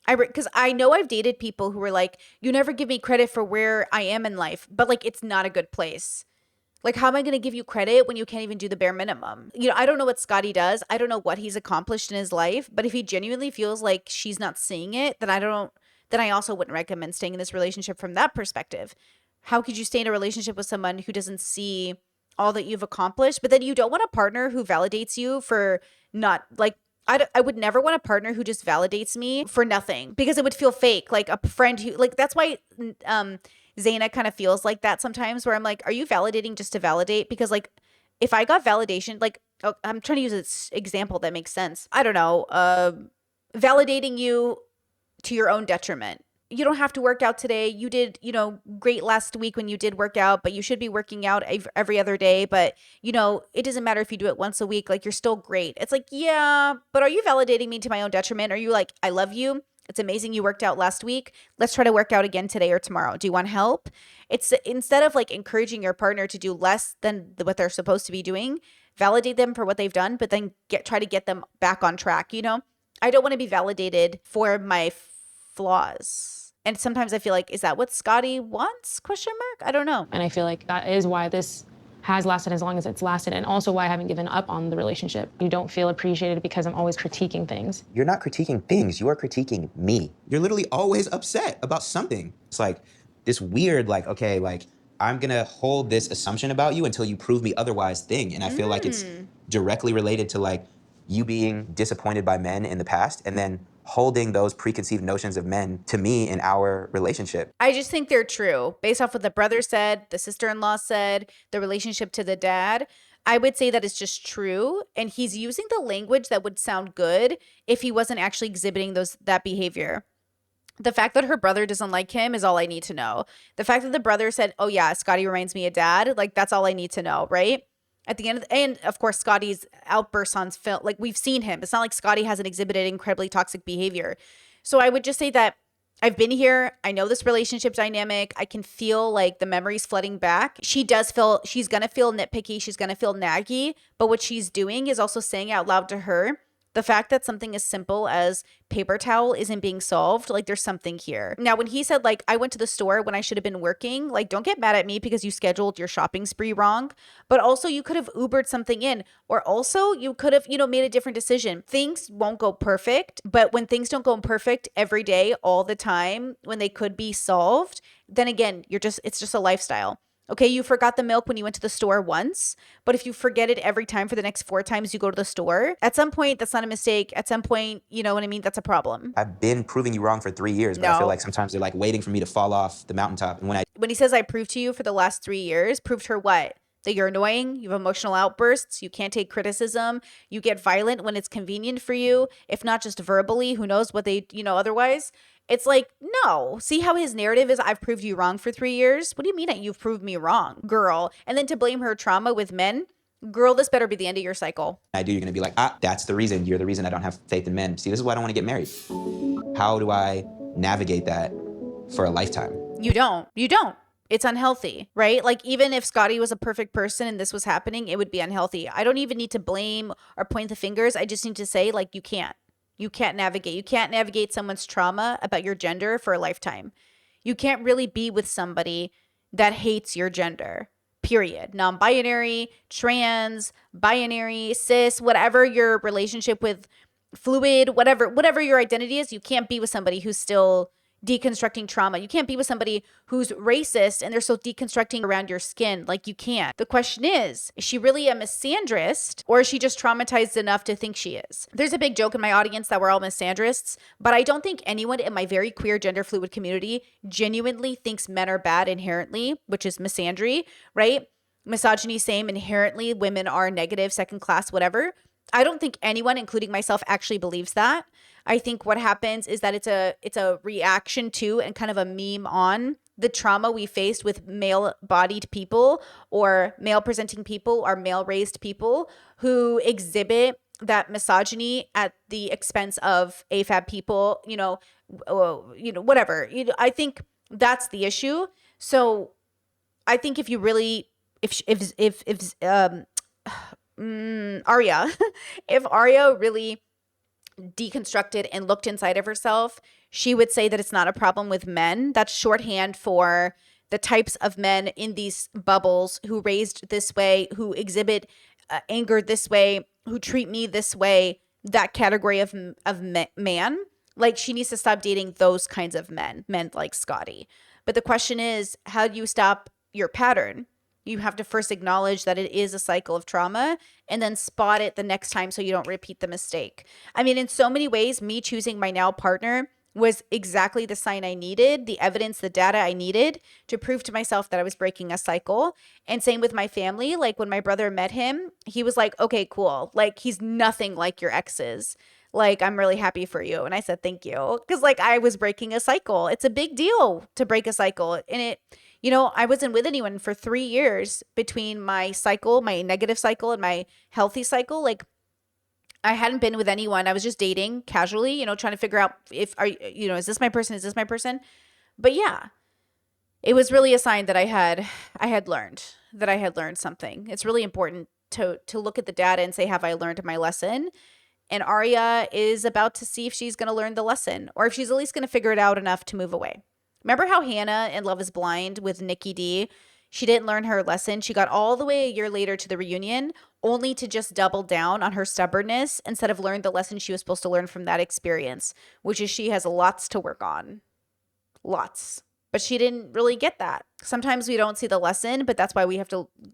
Because I know I've dated people who were like, you never give me credit for where I am in life, but like it's not a good place. Like, how am I going to give you credit when you can't even do the bare minimum? You know, I don't know what Scotty does. I don't know what he's accomplished in his life, but if he genuinely feels like she's not seeing it, then I also wouldn't recommend staying in this relationship from that perspective. How could you stay in a relationship with someone who doesn't see all that you've accomplished, but then you don't want a partner who validates you for not like, I would never want a partner who just validates me for nothing because it would feel fake. Like a friend who like, that's why Zaina kind of feels like that sometimes where I'm like, are you validating just to validate? Because like, if I got validation, like I'm trying to use this example that makes sense. I don't know, validating you to your own detriment. You don't have to work out today. You did, you know, great last week when you did work out, but you should be working out every other day. But, you know, it doesn't matter if you do it once a week. Like, you're still great. It's like, yeah, but are you validating me to my own detriment? Are you like, I love you. It's amazing you worked out last week. Let's try to work out again today or tomorrow. Do you want help? It's instead of like encouraging your partner to do less than what they're supposed to be doing, validate them for what they've done, but then try to get them back on track. You know, I don't want to be validated for my flaws. And sometimes I feel like, is that what Scotty wants? ? I don't know. And I feel like that is why this has lasted as long as it's lasted, and also why I haven't given up on the relationship. You don't feel appreciated because I'm always critiquing things. You're not critiquing things, you are critiquing me. You're literally always upset about something. It's like this weird, like, okay, like, I'm gonna hold this assumption about you until you prove me otherwise thing. And I feel like it's directly related to like you being disappointed by men in the past and then holding those preconceived notions of men to me in our relationship. I just think they're true. Based off what the brother said, the sister-in-law said, the relationship to the dad, I would say that it's just true. And he's using the language that would sound good if he wasn't actually exhibiting that behavior. The fact that her brother doesn't like him is all I need to know. The fact that the brother said, oh yeah, Scotty reminds me of dad, like that's all I need to know, right? At the end and of course, Scotty's outbursts on film, like we've seen him. It's not like Scotty hasn't exhibited incredibly toxic behavior. So I would just say that I've been here. I know this relationship dynamic. I can feel like the memories flooding back. She's going to feel nitpicky. She's going to feel naggy. But what she's doing is also saying out loud to her, the fact that something as simple as paper towel isn't being solved, like there's something here. Now, when he said like, I went to the store when I should have been working, like don't get mad at me because you scheduled your shopping spree wrong, but also you could have Ubered something in, or also you could have, made a different decision. Things won't go perfect, but when things don't go perfect every day, all the time, when they could be solved, then again, it's just a lifestyle. Okay, you forgot the milk when you went to the store once, but if you forget it every time for the next 4 times you go to the store, at some point, that's not a mistake. At some point, you know what I mean? That's a problem. I've been proving you wrong for 3 years, but I feel like sometimes they're like waiting for me to fall off the mountaintop. And when he says I proved to you for the last 3 years, proved her what? that you're annoying, you have emotional outbursts, you can't take criticism, you get violent when it's convenient for you, if not just verbally, who knows what they, otherwise. It's like, no. See how his narrative is, I've proved you wrong for 3 years? What do you mean that you've proved me wrong, girl? And then to blame her trauma with men, girl, this better be the end of your cycle. You're gonna be like, that's the reason. You're the reason I don't have faith in men. See, this is why I don't want to get married. How do I navigate that for a lifetime? You don't. It's unhealthy, right? Like, even if Scotty was a perfect person and this was happening, it would be unhealthy. I don't even need to blame or point the fingers. I just need to say, like, you can't navigate. You can't navigate someone's trauma about your gender for a lifetime. You can't really be with somebody that hates your gender, period. Non-binary, trans, binary, cis, whatever your relationship with, fluid, whatever your identity is, you can't be with somebody who's still deconstructing trauma. You can't be with somebody who's racist and they're still deconstructing around your skin. Like, you can't. The question is she really a misandrist, or is she just traumatized enough to think she is? There's a big joke in my audience that we're all misandrists, but I don't think anyone in my very queer gender fluid community genuinely thinks men are bad inherently, which is misandry, right? Misogyny, same. Inherently, women are negative, second class, whatever. I don't think anyone, including myself, actually believes that. I think what happens is that it's a reaction to and kind of a meme on the trauma we faced with male-bodied people or male-presenting people or male-raised people who exhibit that misogyny at the expense of AFAB people, whatever. I think that's the issue. So I think if you really, Arya, if Arya really deconstructed and looked inside of herself, she would say that it's not a problem with men. That's shorthand for the types of men in these bubbles who raised this way, who exhibit anger this way, who treat me this way, that category of man. Like, she needs to stop dating those kinds of men like Scotty. But the question is, how do you stop your pattern? You have to first acknowledge that it is a cycle of trauma and then spot it the next time so you don't repeat the mistake. I mean, in so many ways, me choosing my now partner was exactly the sign I needed, the evidence, the data I needed to prove to myself that I was breaking a cycle. And same with my family. Like, when my brother met him, he was like, okay, cool. Like, he's nothing like your exes. Like, I'm really happy for you. And I said, thank you. Because, like, I was breaking a cycle. It's a big deal to break a cycle. And I wasn't with anyone for 3 years between my cycle, my negative cycle, and my healthy cycle. Like, I hadn't been with anyone. I was just dating casually, trying to figure out is this my person? Is this my person? But yeah, it was really a sign that I had learned something. It's really important to look at the data and say, have I learned my lesson? And Arya is about to see if she's going to learn the lesson, or if she's at least going to figure it out enough to move away. Remember how Hannah in Love is Blind with Nikki D, she didn't learn her lesson. She got all the way a year later to the reunion, only to just double down on her stubbornness instead of learn the lesson she was supposed to learn from that experience, which is she has lots to work on. Lots. But she didn't really get that. Sometimes we don't see the lesson, but that's why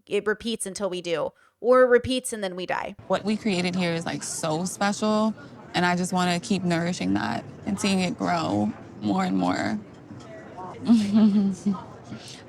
it repeats until we do. Or it repeats and then we die. What we created here is like so special, and I just want to keep nourishing that and seeing it grow more and more.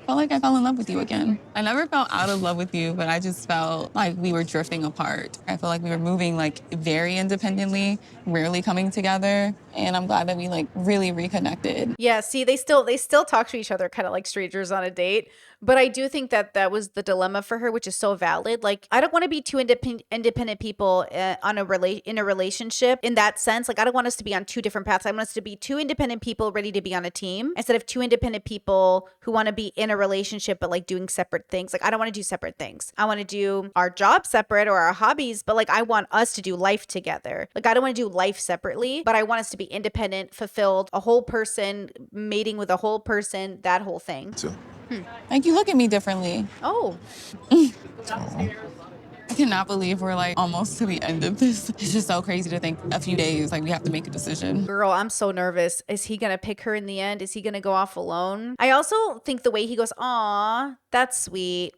Felt like I fell in love with you again. I never felt out of love with you, but I just felt like we were drifting apart. I felt like we were moving like very independently, rarely coming together. And I'm glad that we like really reconnected. Yeah, see, they still talk to each other kind of like strangers on a date. But I do think that was the dilemma for her, which is so valid. Like, I don't want to be two independent people in a relationship in that sense. Like, I don't want us to be on two different paths. I want us to be two independent people ready to be on a team instead of two independent people who want to be in a relationship but like doing separate things. Like, I don't want to do separate things. I want to do our job separate or our hobbies, but like, I want us to do life together. Like, I don't want to do life separately, but I want us to be independent, fulfilled, a whole person, mating with a whole person, that whole thing. Like, you look at me differently. Oh. I cannot believe we're like almost to the end of this. It's just so crazy to think a few days, like we have to make a decision. Girl, I'm so nervous. Is he going to pick her in the end? Is he going to go off alone? I also think the way he goes, aw, that's sweet.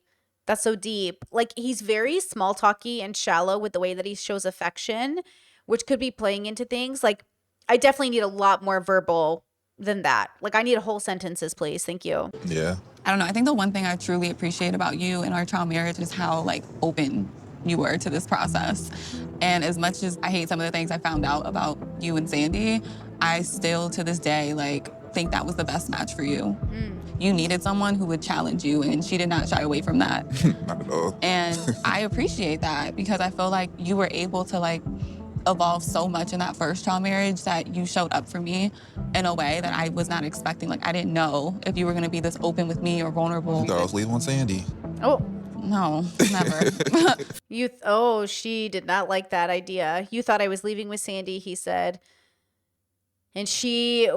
That's so deep. Like, he's very small talky and shallow with the way that he shows affection, which could be playing into things. Like, I definitely need a lot more verbal than that. Like, I need whole sentences, please. Thank you. Yeah. I don't know. I think the one thing I truly appreciate about you in our trial marriage is how like open you were to this process. And as much as I hate some of the things I found out about you and Sandy, I still to this day like think that was the best match for you. You needed someone who would challenge you, and she did not shy away from that. Not at all. And I appreciate that because I feel like you were able to like evolve so much in that first trial marriage that you showed up for me in a way that I was not expecting. Like, I didn't know if you were gonna be this open with me or vulnerable. You thought I was leaving on Sandy. Oh. No, never. She did not like that idea. You thought I was leaving with Sandy, he said. And she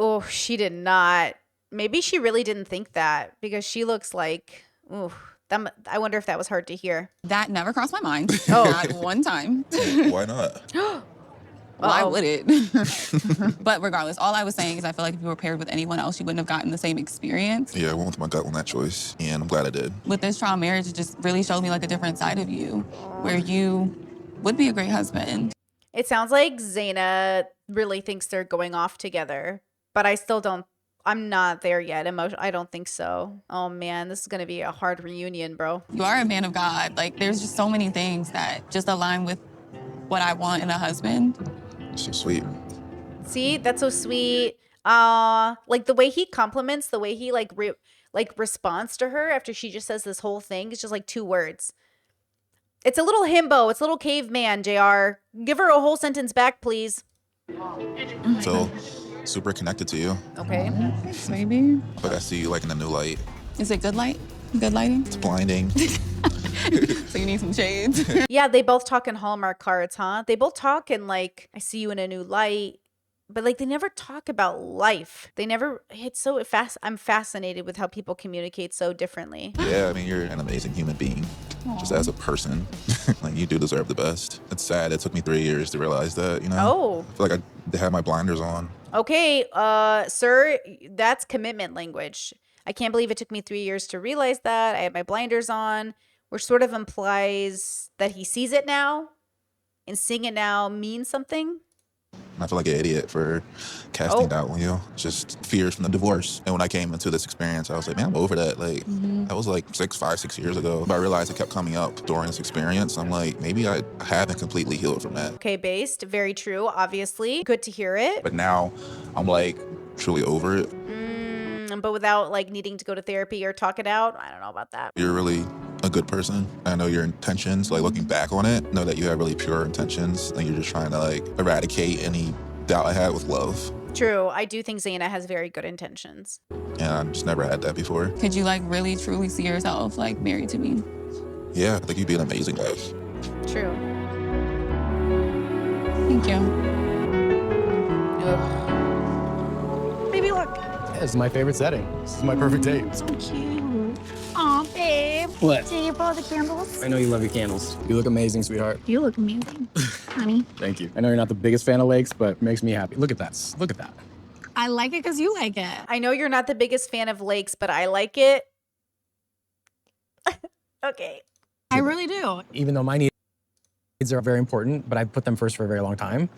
did not. Maybe she really didn't think that because she looks like, I wonder if that was hard to hear. That never crossed my mind. Not one time. Why not? Why would it? But regardless, all I was saying is I feel like if you were paired with anyone else, you wouldn't have gotten the same experience. Yeah, I went with my gut on that choice, and I'm glad I did. With this trial marriage, it just really showed me like a different side of you where you would be a great husband. It sounds like Zaina really thinks they're going off together, but I still don't. I'm not there yet. I don't think so. Oh man, this is gonna be a hard reunion, bro. You are a man of God. Like, there's just so many things that just align with what I want in a husband. So sweet. See, that's so sweet. Like the way he compliments, the way he responds to her after she just says this whole thing. It's just like 2 words. It's a little himbo. It's a little caveman, JR. Give her a whole sentence back, please. So super connected to you. Okay. Thanks, baby. But I see you like in a new light. Is it good light? Good lighting? It's blinding. So you need some shades. Yeah, they both talk in Hallmark cards, huh? They both talk in like, I see you in a new light. But like they never talk about life. It's so fast. I'm fascinated with how people communicate so differently. Yeah, I mean, you're an amazing human being. Aww. Just as a person. Like, you do deserve the best. It's sad. It took me 3 years to realize that, you know? Oh. I feel like I had my blinders on. Okay, sir, that's commitment language. I can't believe it took me 3 years to realize that. I had my blinders on, which sort of implies that he sees it now, and seeing it now means something. I feel like an idiot for casting doubt on you. Just fears from the divorce. And when I came into this experience, I was like, man, I'm over that. Like, that was like 6 years ago. But I realized it kept coming up during this experience. I'm like, maybe I haven't completely healed from that. Okay, based. Very true, obviously. Good to hear it. But now I'm like truly over it. But without like needing to go to therapy or talk it out, I don't know about that. You're really a good person. I know your intentions, like looking back on it, know that you have really pure intentions. And you're just trying to like eradicate any doubt I had with love. True. I do think Zaina has very good intentions. And I just never had that before. Could you like really truly see yourself like married to me? Yeah, I think you'd be an amazing wife. True. Thank you. Baby, look. This is my favorite setting. This is my perfect date. So cute. Aw, babe. What? Did you blow the candles? I know you love your candles. You look amazing, sweetheart. You look amazing, honey. Thank you. I know you're not the biggest fan of lakes, but it makes me happy. Look at that. Look at that. I like it because you like it. I know you're not the biggest fan of lakes, but I like it. Okay. I really do. Even though my needs are very important, but I put them first for a very long time.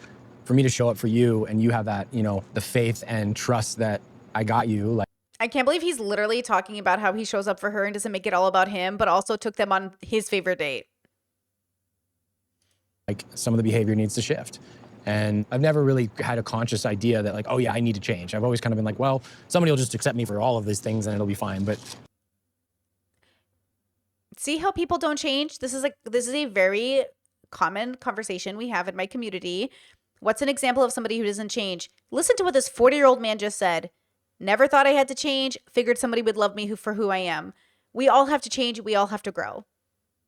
For me to show up for you and you have that, you know, the faith and trust that I got you, like. I can't believe he's literally talking about how he shows up for her and doesn't make it all about him, but also took them on his favorite date. Like, some of the behavior needs to shift. And I've never really had a conscious idea that like, oh yeah, I need to change. I've always kind of been like, well, somebody will just accept me for all of these things and it'll be fine. But see how people don't change? This is a very common conversation we have in my community. What's an example of somebody who doesn't change? Listen to what this 40-year-old man just said. Never thought I had to change. Figured somebody would love me for who I am. We all have to change. We all have to grow.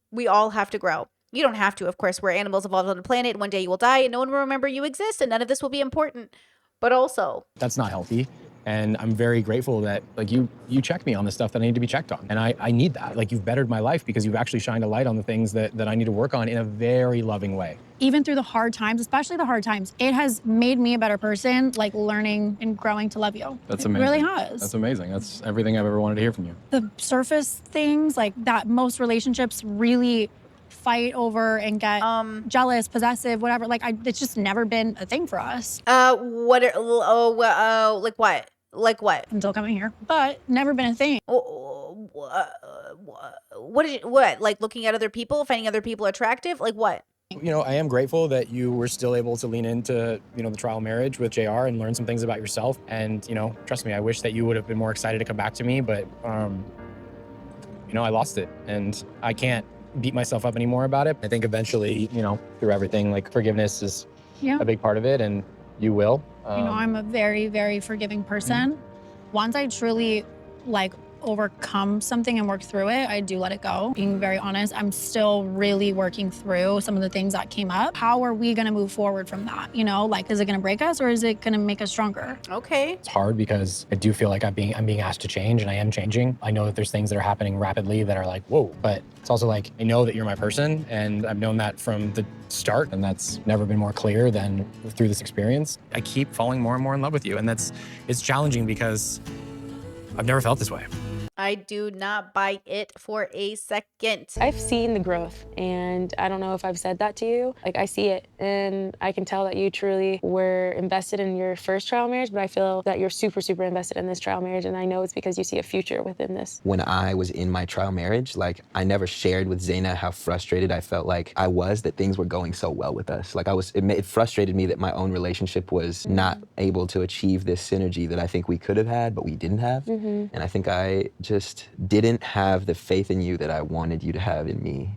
We all have to grow. You don't have to, of course. We're animals evolved on the planet. One day you will die and no one will remember you exist and none of this will be important. But also, that's not healthy. And I'm very grateful that like you check me on the stuff that I need to be checked on. And I need that. Like, you've bettered my life because you've actually shined a light on the things that I need to work on in a very loving way. Even through the hard times, especially the hard times, it has made me a better person, like learning and growing to love you. That's amazing. It really has. That's amazing. That's everything I've ever wanted to hear from you. The surface things like that, most relationships really fight over and get jealous, possessive, whatever. Like, it's just never been a thing for us. like what? Like what? Until coming here, but never been a thing. what? Like looking at other people, finding other people attractive? Like what? You know, I am grateful that you were still able to lean into, you know, the trial marriage with JR and learn some things about yourself. And, you know, trust me, I wish that you would have been more excited to come back to me, but, you know, I lost it and I can't beat myself up anymore about it. I think eventually, you know, through everything, like forgiveness is a big part of it and you will. You know, I'm a very, very forgiving person. Once I truly like overcome something and work through it, I do let it go. Being very honest, I'm still really working through some of the things that came up. How are we gonna move forward from that? You know, like, is it gonna break us or is it gonna make us stronger? Okay. It's hard because I do feel like I'm being asked to change and I am changing. I know that there's things that are happening rapidly that are like, whoa, but it's also like, I know that you're my person and I've known that from the start and that's never been more clear than through this experience. I keep falling more and more in love with you and it's challenging because I've never felt this way. I do not buy it for a second. I've seen the growth, and I don't know if I've said that to you. Like, I see it, and I can tell that you truly were invested in your first trial marriage, but I feel that you're super, super invested in this trial marriage, and I know it's because you see a future within this. When I was in my trial marriage, like, I never shared with Zaina how frustrated I felt like I was that things were going so well with us. Like, it frustrated me that my own relationship was not able to achieve this synergy that I think we could have had, but we didn't have. And I think I just didn't have the faith in you that I wanted you to have in me.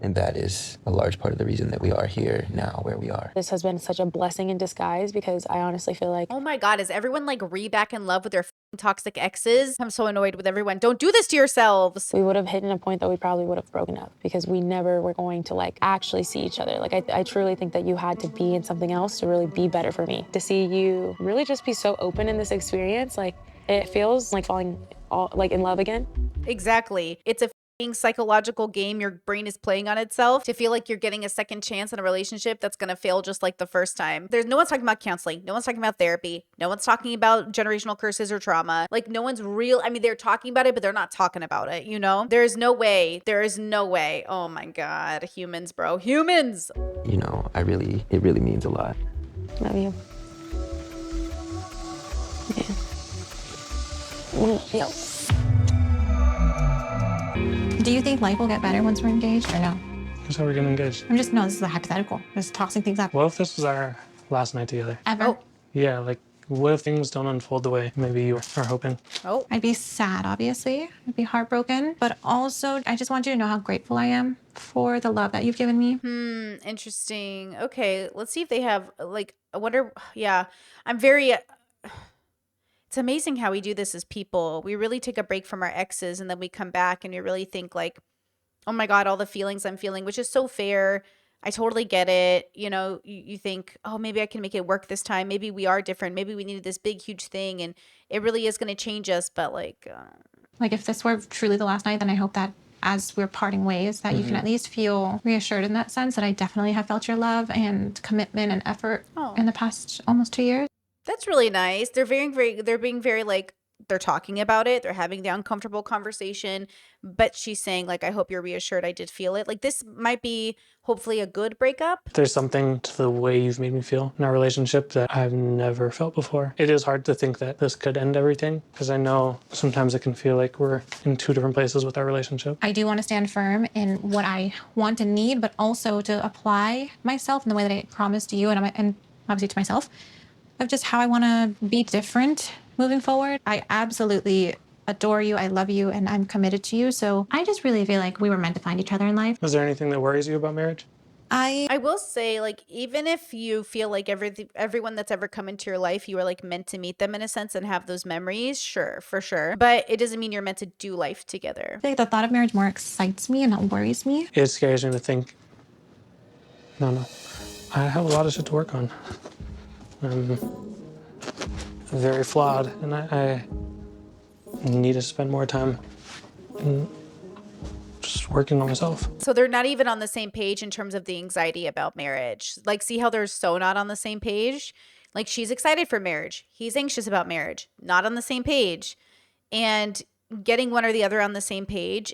And that is a large part of the reason that we are here now where we are. This has been such a blessing in disguise because I honestly feel like... Oh my God, is everyone like back in love with their toxic exes? I'm so annoyed with everyone. Don't do this to yourselves. We would have hit a point that we probably would have broken up because we never were going to like actually see each other. Like I truly think that you had to be in something else to really be better for me. To see you really just be so open in this experience, like it feels like falling in love again. Exactly. It's a psychological game your brain is playing on itself to feel like you're getting a second chance in a relationship that's going to fail just like the first time. There's no one's talking about counseling. No one's talking about therapy. No one's talking about generational curses or trauma. Like no one's they're talking about it, but they're not talking about it, you know? There is no way. Oh my God. Humans, bro. Humans. You know, it really means a lot. Love you. Yeah. Do you think life will get better once we're engaged or no? So we're getting engaged. No, this is a hypothetical. Just tossing things up. What if this was our last night together? Ever? Yeah, like what if things don't unfold the way maybe you are hoping? I'd be sad, obviously. I'd be heartbroken. But also, I just want you to know how grateful I am for the love that you've given me. Interesting. Okay, let's see if they have, like, I wonder, yeah. I'm very... It's amazing how we do this as people. We really take a break from our exes and then we come back and you really think like, oh my God, all the feelings I'm feeling, which is so fair. I totally get it. You know, you think, oh, maybe I can make it work this time. Maybe we are different. Maybe we needed this big, huge thing and it really is going to change us. But like if this were truly the last night, then I hope that as we're parting ways, that you can at least feel reassured in that sense that I definitely have felt your love and commitment and effort in the past almost 2 years. That's really nice. They're being very like, they're talking about it. They're having the uncomfortable conversation, but she's saying like, I hope you're reassured I did feel it. Like this might be hopefully a good breakup. There's something to the way you've made me feel in our relationship that I've never felt before. It is hard to think that this could end everything because I know sometimes it can feel like we're in two different places with our relationship. I do want to stand firm in what I want and need, but also to apply myself in the way that I promised to you and obviously to myself. Of just how I want to be different moving forward. I absolutely adore you. I love you and I'm committed to you. So I just really feel like we were meant to find each other in life. Is there anything that worries you about marriage? I will say, like, even if you feel like everyone that's ever come into your life, you were like meant to meet them in a sense and have those memories, sure, for sure. But it doesn't mean you're meant to do life together. I feel like the thought of marriage more excites me and not worries me. It scares me to think, no, I have a lot of shit to work on. I'm very flawed, and I need to spend more time just working on myself. So they're not even on the same page in terms of the anxiety about marriage. Like, see how they're so not on the same page? Like, she's excited for marriage. He's anxious about marriage. Not on the same page. And getting one or the other on the same page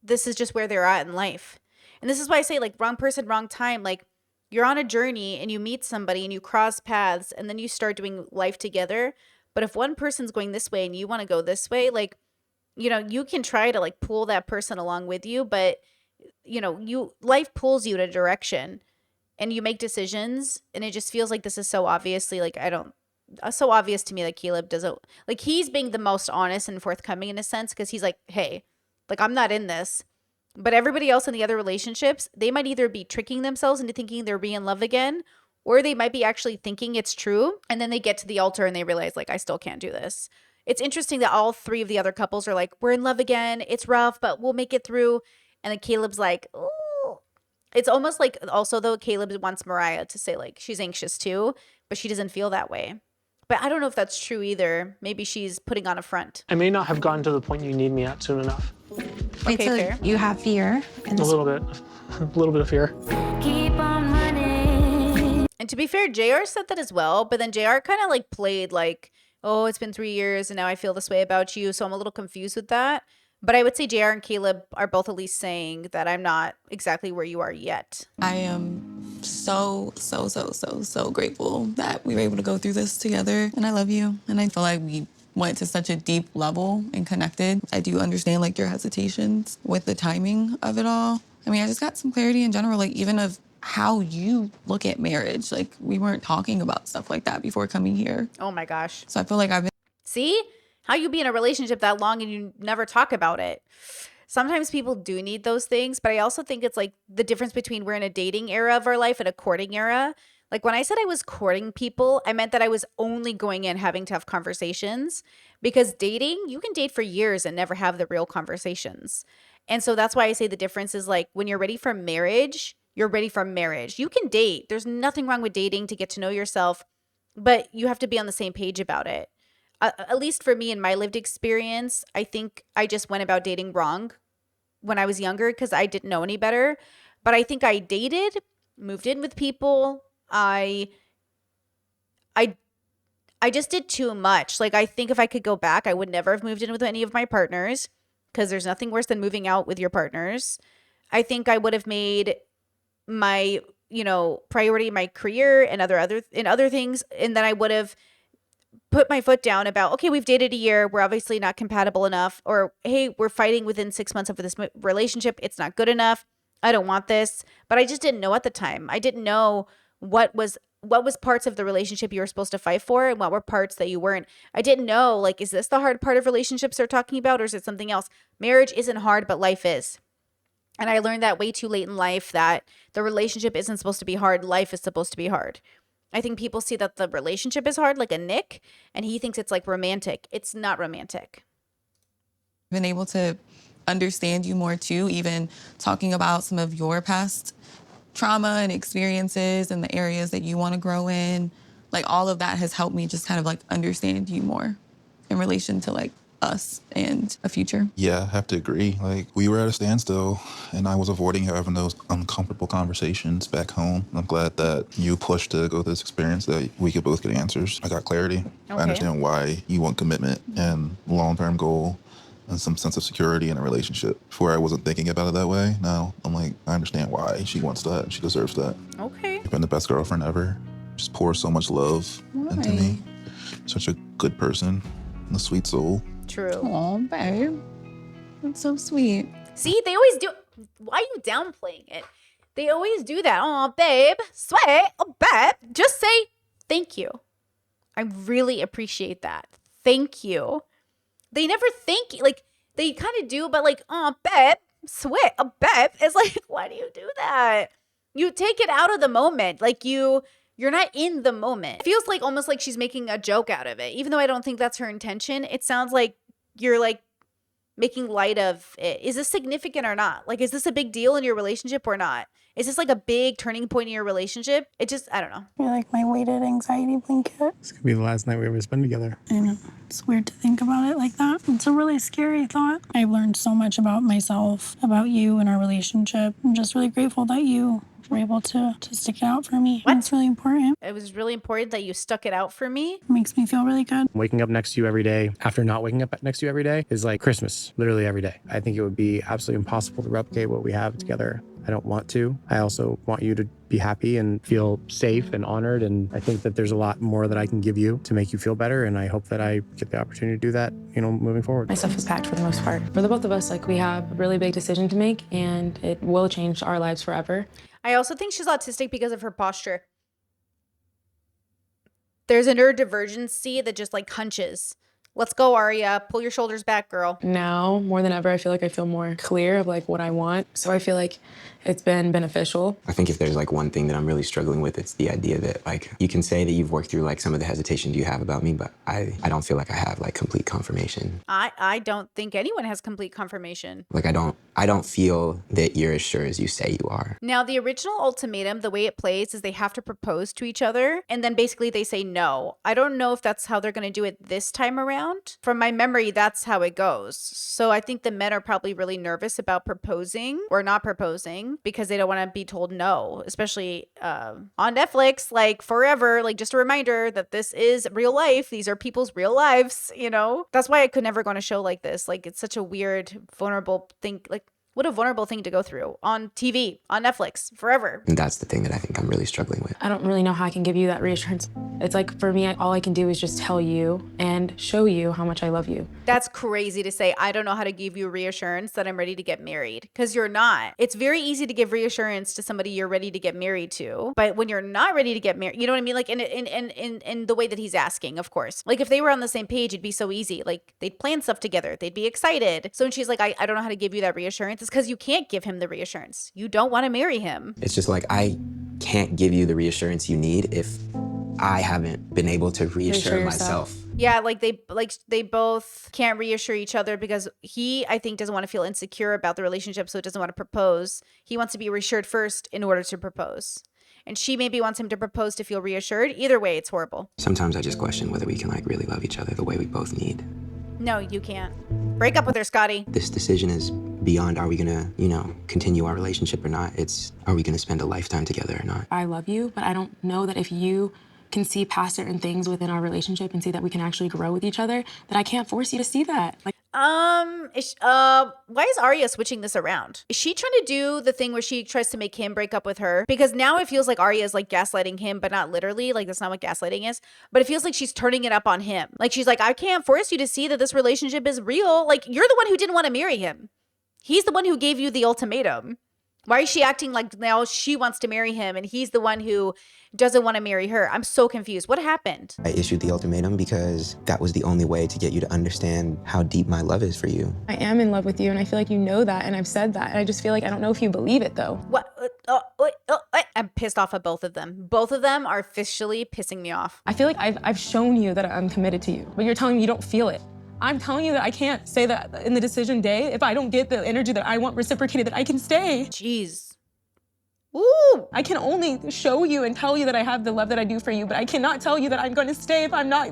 this is just where they're at in life. And this is why I say, like, wrong person, wrong time. Like, you're on a journey and you meet somebody and you cross paths and then you start doing life together. But if one person's going this way and you want to go this way, like you know, you can try to like pull that person along with you, but you know, life pulls you in a direction and you make decisions, and it just feels like this is so obviously like so obvious to me that Caleb doesn't like, he's being the most honest and forthcoming in a sense, because he's like, hey, like I'm not in this. But everybody else in the other relationships, they might either be tricking themselves into thinking they're being in love again, or they might be actually thinking it's true, and then they get to the altar and they realize like, I still can't do this. It's interesting that all 3 of the other couples are like, we're in love again, it's rough, but we'll make it through. And then Caleb's like, oh. It's almost like also though Caleb wants Mariah to say like she's anxious too, but she doesn't feel that way. But I don't know if that's true either. Maybe she's putting on a front. I may not have gotten to the point you need me at soon enough. Wait, Okay, so fair. you have fear? A little bit of fear. Keep on running. And to be fair, JR said that as well, but then JR kind of like played like, oh, it's been 3 years and now I feel this way about you. So I'm a little confused with that. But I would say JR and Caleb are both at least saying that I'm not exactly where you are yet. I am so grateful that we were able to go through this together. And I love you. And I feel like we went to such a deep level and connected. I do understand like your hesitations with the timing of it all. I mean, I just got some clarity in general, like even of how you look at marriage. Like we weren't talking about stuff like that before coming here. Oh my gosh. So I feel like I've been. See? How you be in a relationship that long and you never talk about it. Sometimes people do need those things, but I also think it's like the difference between we're in a dating era of our life and a courting era. Like when I said I was courting people, I meant that I was only going in having to have conversations, because dating, you can date for years and never have the real conversations. And so that's why I say the difference is like when you're ready for marriage, you're ready for marriage. You can date. There's nothing wrong with dating to get to know yourself, but you have to be on the same page about it. At least for me in my lived experience, I think I just went about dating wrong when I was younger because I didn't know any better. But I think I dated, moved in with people. I just did too much. Like I think if I could go back, I would never have moved in with any of my partners, because there's nothing worse than moving out with your partners. I think I would have made my, you know, priority my career and other things, and then I would have put my foot down about, okay, we've dated a year, we're obviously not compatible enough, or hey, we're fighting within 6 months of this relationship, it's not good enough, I don't want this. But I just didn't know at the time. I didn't know what was parts of the relationship you were supposed to fight for and what were parts that you weren't. I didn't know, like, is this the hard part of relationships they're talking about, or is it something else? Marriage isn't hard, but life is. And I learned that way too late in life, that the relationship isn't supposed to be hard, life is supposed to be hard. I think people see that the relationship is hard, like a Nick, and he thinks it's like romantic. It's not romantic. Been able to understand you more too, even talking about some of your past trauma and experiences and the areas that you want to grow in. Like all of that has helped me just kind of like understand you more in relation to like us and a future. Yeah, I have to agree. Like we were at a standstill and I was avoiding having those uncomfortable conversations back home. I'm glad that you pushed to go through this experience that we could both get answers. I got clarity. Okay. I understand why you want commitment and long-term goal and some sense of security in a relationship. Before I wasn't thinking about it that way. Now I'm like, I understand why she wants that. She deserves that. Okay. You've been the best girlfriend ever. Just pours so much love into me. Such a good person and a sweet soul. True. Oh, babe. That's so sweet. See, they always do. Why are you downplaying it? They always do that. Oh, babe, sweet. Oh, babe. Just say thank you. I really appreciate that. Thank you. They never thank you. Like, they kind of do, but like, oh, babe, sweet. Oh, babe. It's like, why do you do that? You take it out of the moment. Like, you're not in the moment. It feels like almost like she's making a joke out of it. Even though I don't think that's her intention, it sounds like you're like making light of it. Is this significant or not? Like, is this a big deal in your relationship or not? Is this like a big turning point in your relationship? It just, I don't know. You're like my weighted anxiety blanket. It's gonna be the last night we ever spend together. I know. It's weird to think about it like that. It's a really scary thought. I've learned so much about myself, about you and our relationship. I'm just really grateful that you were able to stick it out for me. What? It's really important. It was really important that you stuck it out for me. It makes me feel really good. Waking up next to you every day after not waking up next to you every day is like Christmas, literally every day. I think it would be absolutely impossible to replicate what we have together I don't want to. I also want you to be happy and feel safe and honored. And I think that there's a lot more that I can give you to make you feel better. And I hope that I get the opportunity to do that, moving forward. My stuff is packed for the most part. For the both of us, like, we have a really big decision to make, and it will change our lives forever. I also think she's autistic because of her posture. There's a neurodivergency that just like hunches. Let's go, Aria. Pull your shoulders back, girl. Now, more than ever, I feel like I feel more clear of like what I want. So I feel like it's been beneficial. I think if there's like one thing that I'm really struggling with, it's the idea that like you can say that you've worked through like some of the hesitations you have about me, but I don't feel like I have like complete confirmation. I don't think anyone has complete confirmation. Like I don't feel that you're as sure as you say you are. Now, the original ultimatum, the way it plays is they have to propose to each other and then basically they say no. I don't know if that's how they're going to do it this time around. From my memory, that's how it goes. So I think the men are probably really nervous about proposing or not proposing because they don't want to be told no, especially on Netflix, like forever. Like, just a reminder that this is real life. These are people's real lives, That's why I could never go on a show like this. Like, it's such a weird, vulnerable thing. Like, what a vulnerable thing to go through on TV, on Netflix, forever. And that's the thing that I think I'm really struggling with. I don't really know how I can give you that reassurance. It's like, for me, all I can do is just tell you and show you how much I love you. That's crazy to say. I don't know how to give you reassurance that I'm ready to get married, because you're not. It's very easy to give reassurance to somebody you're ready to get married to, but when you're not ready to get married, you know what I mean? Like in the way that he's asking, of course. Like if they were on the same page, it'd be so easy. Like they'd plan stuff together. They'd be excited. So when she's like, I don't know how to give you that reassurance, it's because you can't give him the reassurance. You don't want to marry him. It's just like, I can't give you the reassurance you need if I haven't been able to reassure myself. Yeah, they both can't reassure each other because he, I think, doesn't want to feel insecure about the relationship, so he doesn't want to propose. He wants to be reassured first in order to propose. And she maybe wants him to propose to feel reassured. Either way, it's horrible. Sometimes I just question whether we can like really love each other the way we both need. No, you can't. Break up with her, Scotty. This decision is beyond are we gonna, continue our relationship or not. It's are we gonna spend a lifetime together or not. I love you, but I don't know that if you can see past certain things within our relationship and see that we can actually grow with each other, that I can't force you to see that. Like, why is Arya switching this around? Is she trying to do the thing where she tries to make him break up with her? Because now it feels like Arya is like gaslighting him, but not literally. Like that's not what gaslighting is. But it feels like she's turning it up on him. Like she's like, I can't force you to see that this relationship is real. Like you're the one who didn't want to marry him. He's the one who gave you the ultimatum. Why is she acting like now she wants to marry him and he's the one who doesn't want to marry her? I'm so confused. What happened? I issued the ultimatum because that was the only way to get you to understand how deep my love is for you. I am in love with you, and I feel like you know that, and I've said that, and I just feel like I don't know if you believe it, though. What? I'm pissed off at both of them. Both of them are officially pissing me off. I feel like I've shown you that I'm committed to you, but you're telling me you don't feel it. I'm telling you that I can't say that in the decision day. If I don't get the energy that I want reciprocated, that I can stay. Jeez. Ooh. I can only show you and tell you that I have the love that I do for you, but I cannot tell you that I'm going to stay if I'm not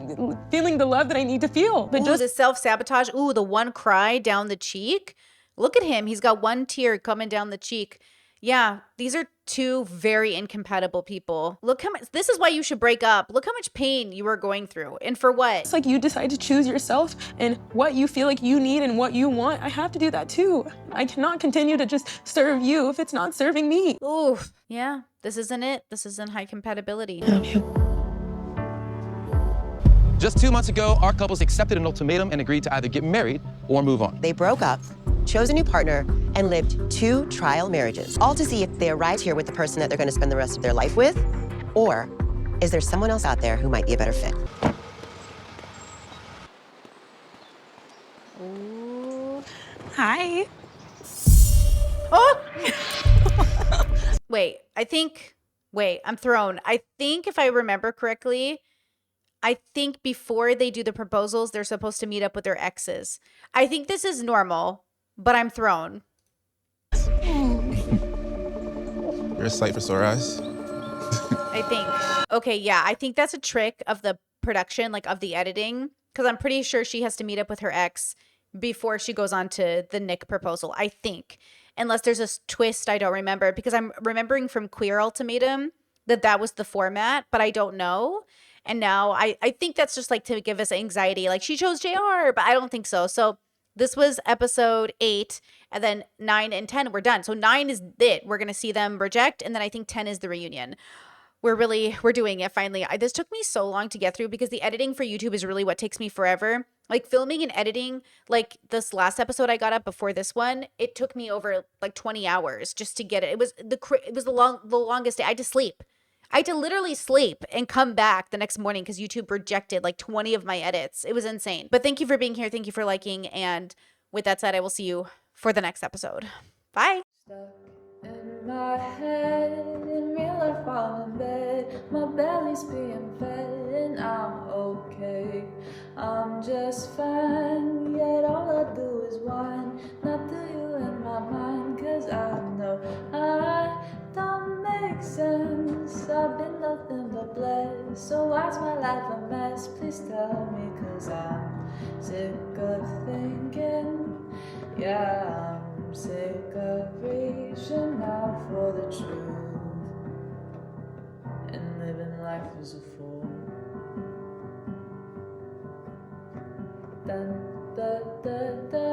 feeling the love that I need to feel. But just the self-sabotage. Ooh, the one cry down the cheek. Look at him. He's got one tear coming down the cheek. Yeah, these are two very incompatible people. Look how much, this is why you should break up. Look how much pain you are going through. And for what? It's like you decide to choose yourself and what you feel like you need and what you want. I have to do that too. I cannot continue to just serve you if it's not serving me. Ooh, yeah, this isn't it. This isn't high compatibility. Just 2 months ago, our couples accepted an ultimatum and agreed to either get married or move on. They broke up, chose a new partner, and lived 2 trial marriages, all to see if they arrived here with the person that they're going to spend the rest of their life with, or is there someone else out there who might be a better fit? Ooh. Hi. Oh! Wait, I'm thrown. I think if I remember correctly, I think before they do the proposals, they're supposed to meet up with their exes. I think this is normal, but I'm thrown. You're a sight for sore eyes. I think. Okay, yeah, I think that's a trick of the production, like of the editing, because I'm pretty sure she has to meet up with her ex before she goes on to the Nick proposal, I think. Unless there's a twist I don't remember, because I'm remembering from Queer Ultimatum that was the format, but I don't know. And now I think that's just like to give us anxiety. Like she chose JR, but I don't think so. So This was episode 8, and then 9 and 10 we're done. So 9 is it. We're gonna see them reject, and then I think 10 is the reunion. We're doing it finally. This took me so long to get through because the editing for YouTube is really what takes me forever. Like filming and editing, like this last episode I got up before this one, it took me over like 20 hours just to get it. It was the longest day. I had to sleep. I had to literally sleep and come back the next morning because YouTube rejected like 20 of my edits. It was insane. But thank you for being here. Thank you for liking. And with that said, I will see you for the next episode. Bye. In my head, in real life while in bed, my belly's being fed and I'm okay. I'm just fine, yet all I do is whine. Not to you in my mind, cause I know I don't make sense. I've been nothing but blessed, so why's my life a mess? Please tell me, cause I'm sick of thinking, yeah, I'm sick of reaching out for the truth and living life as a fool. Dun, dun, dun, dun.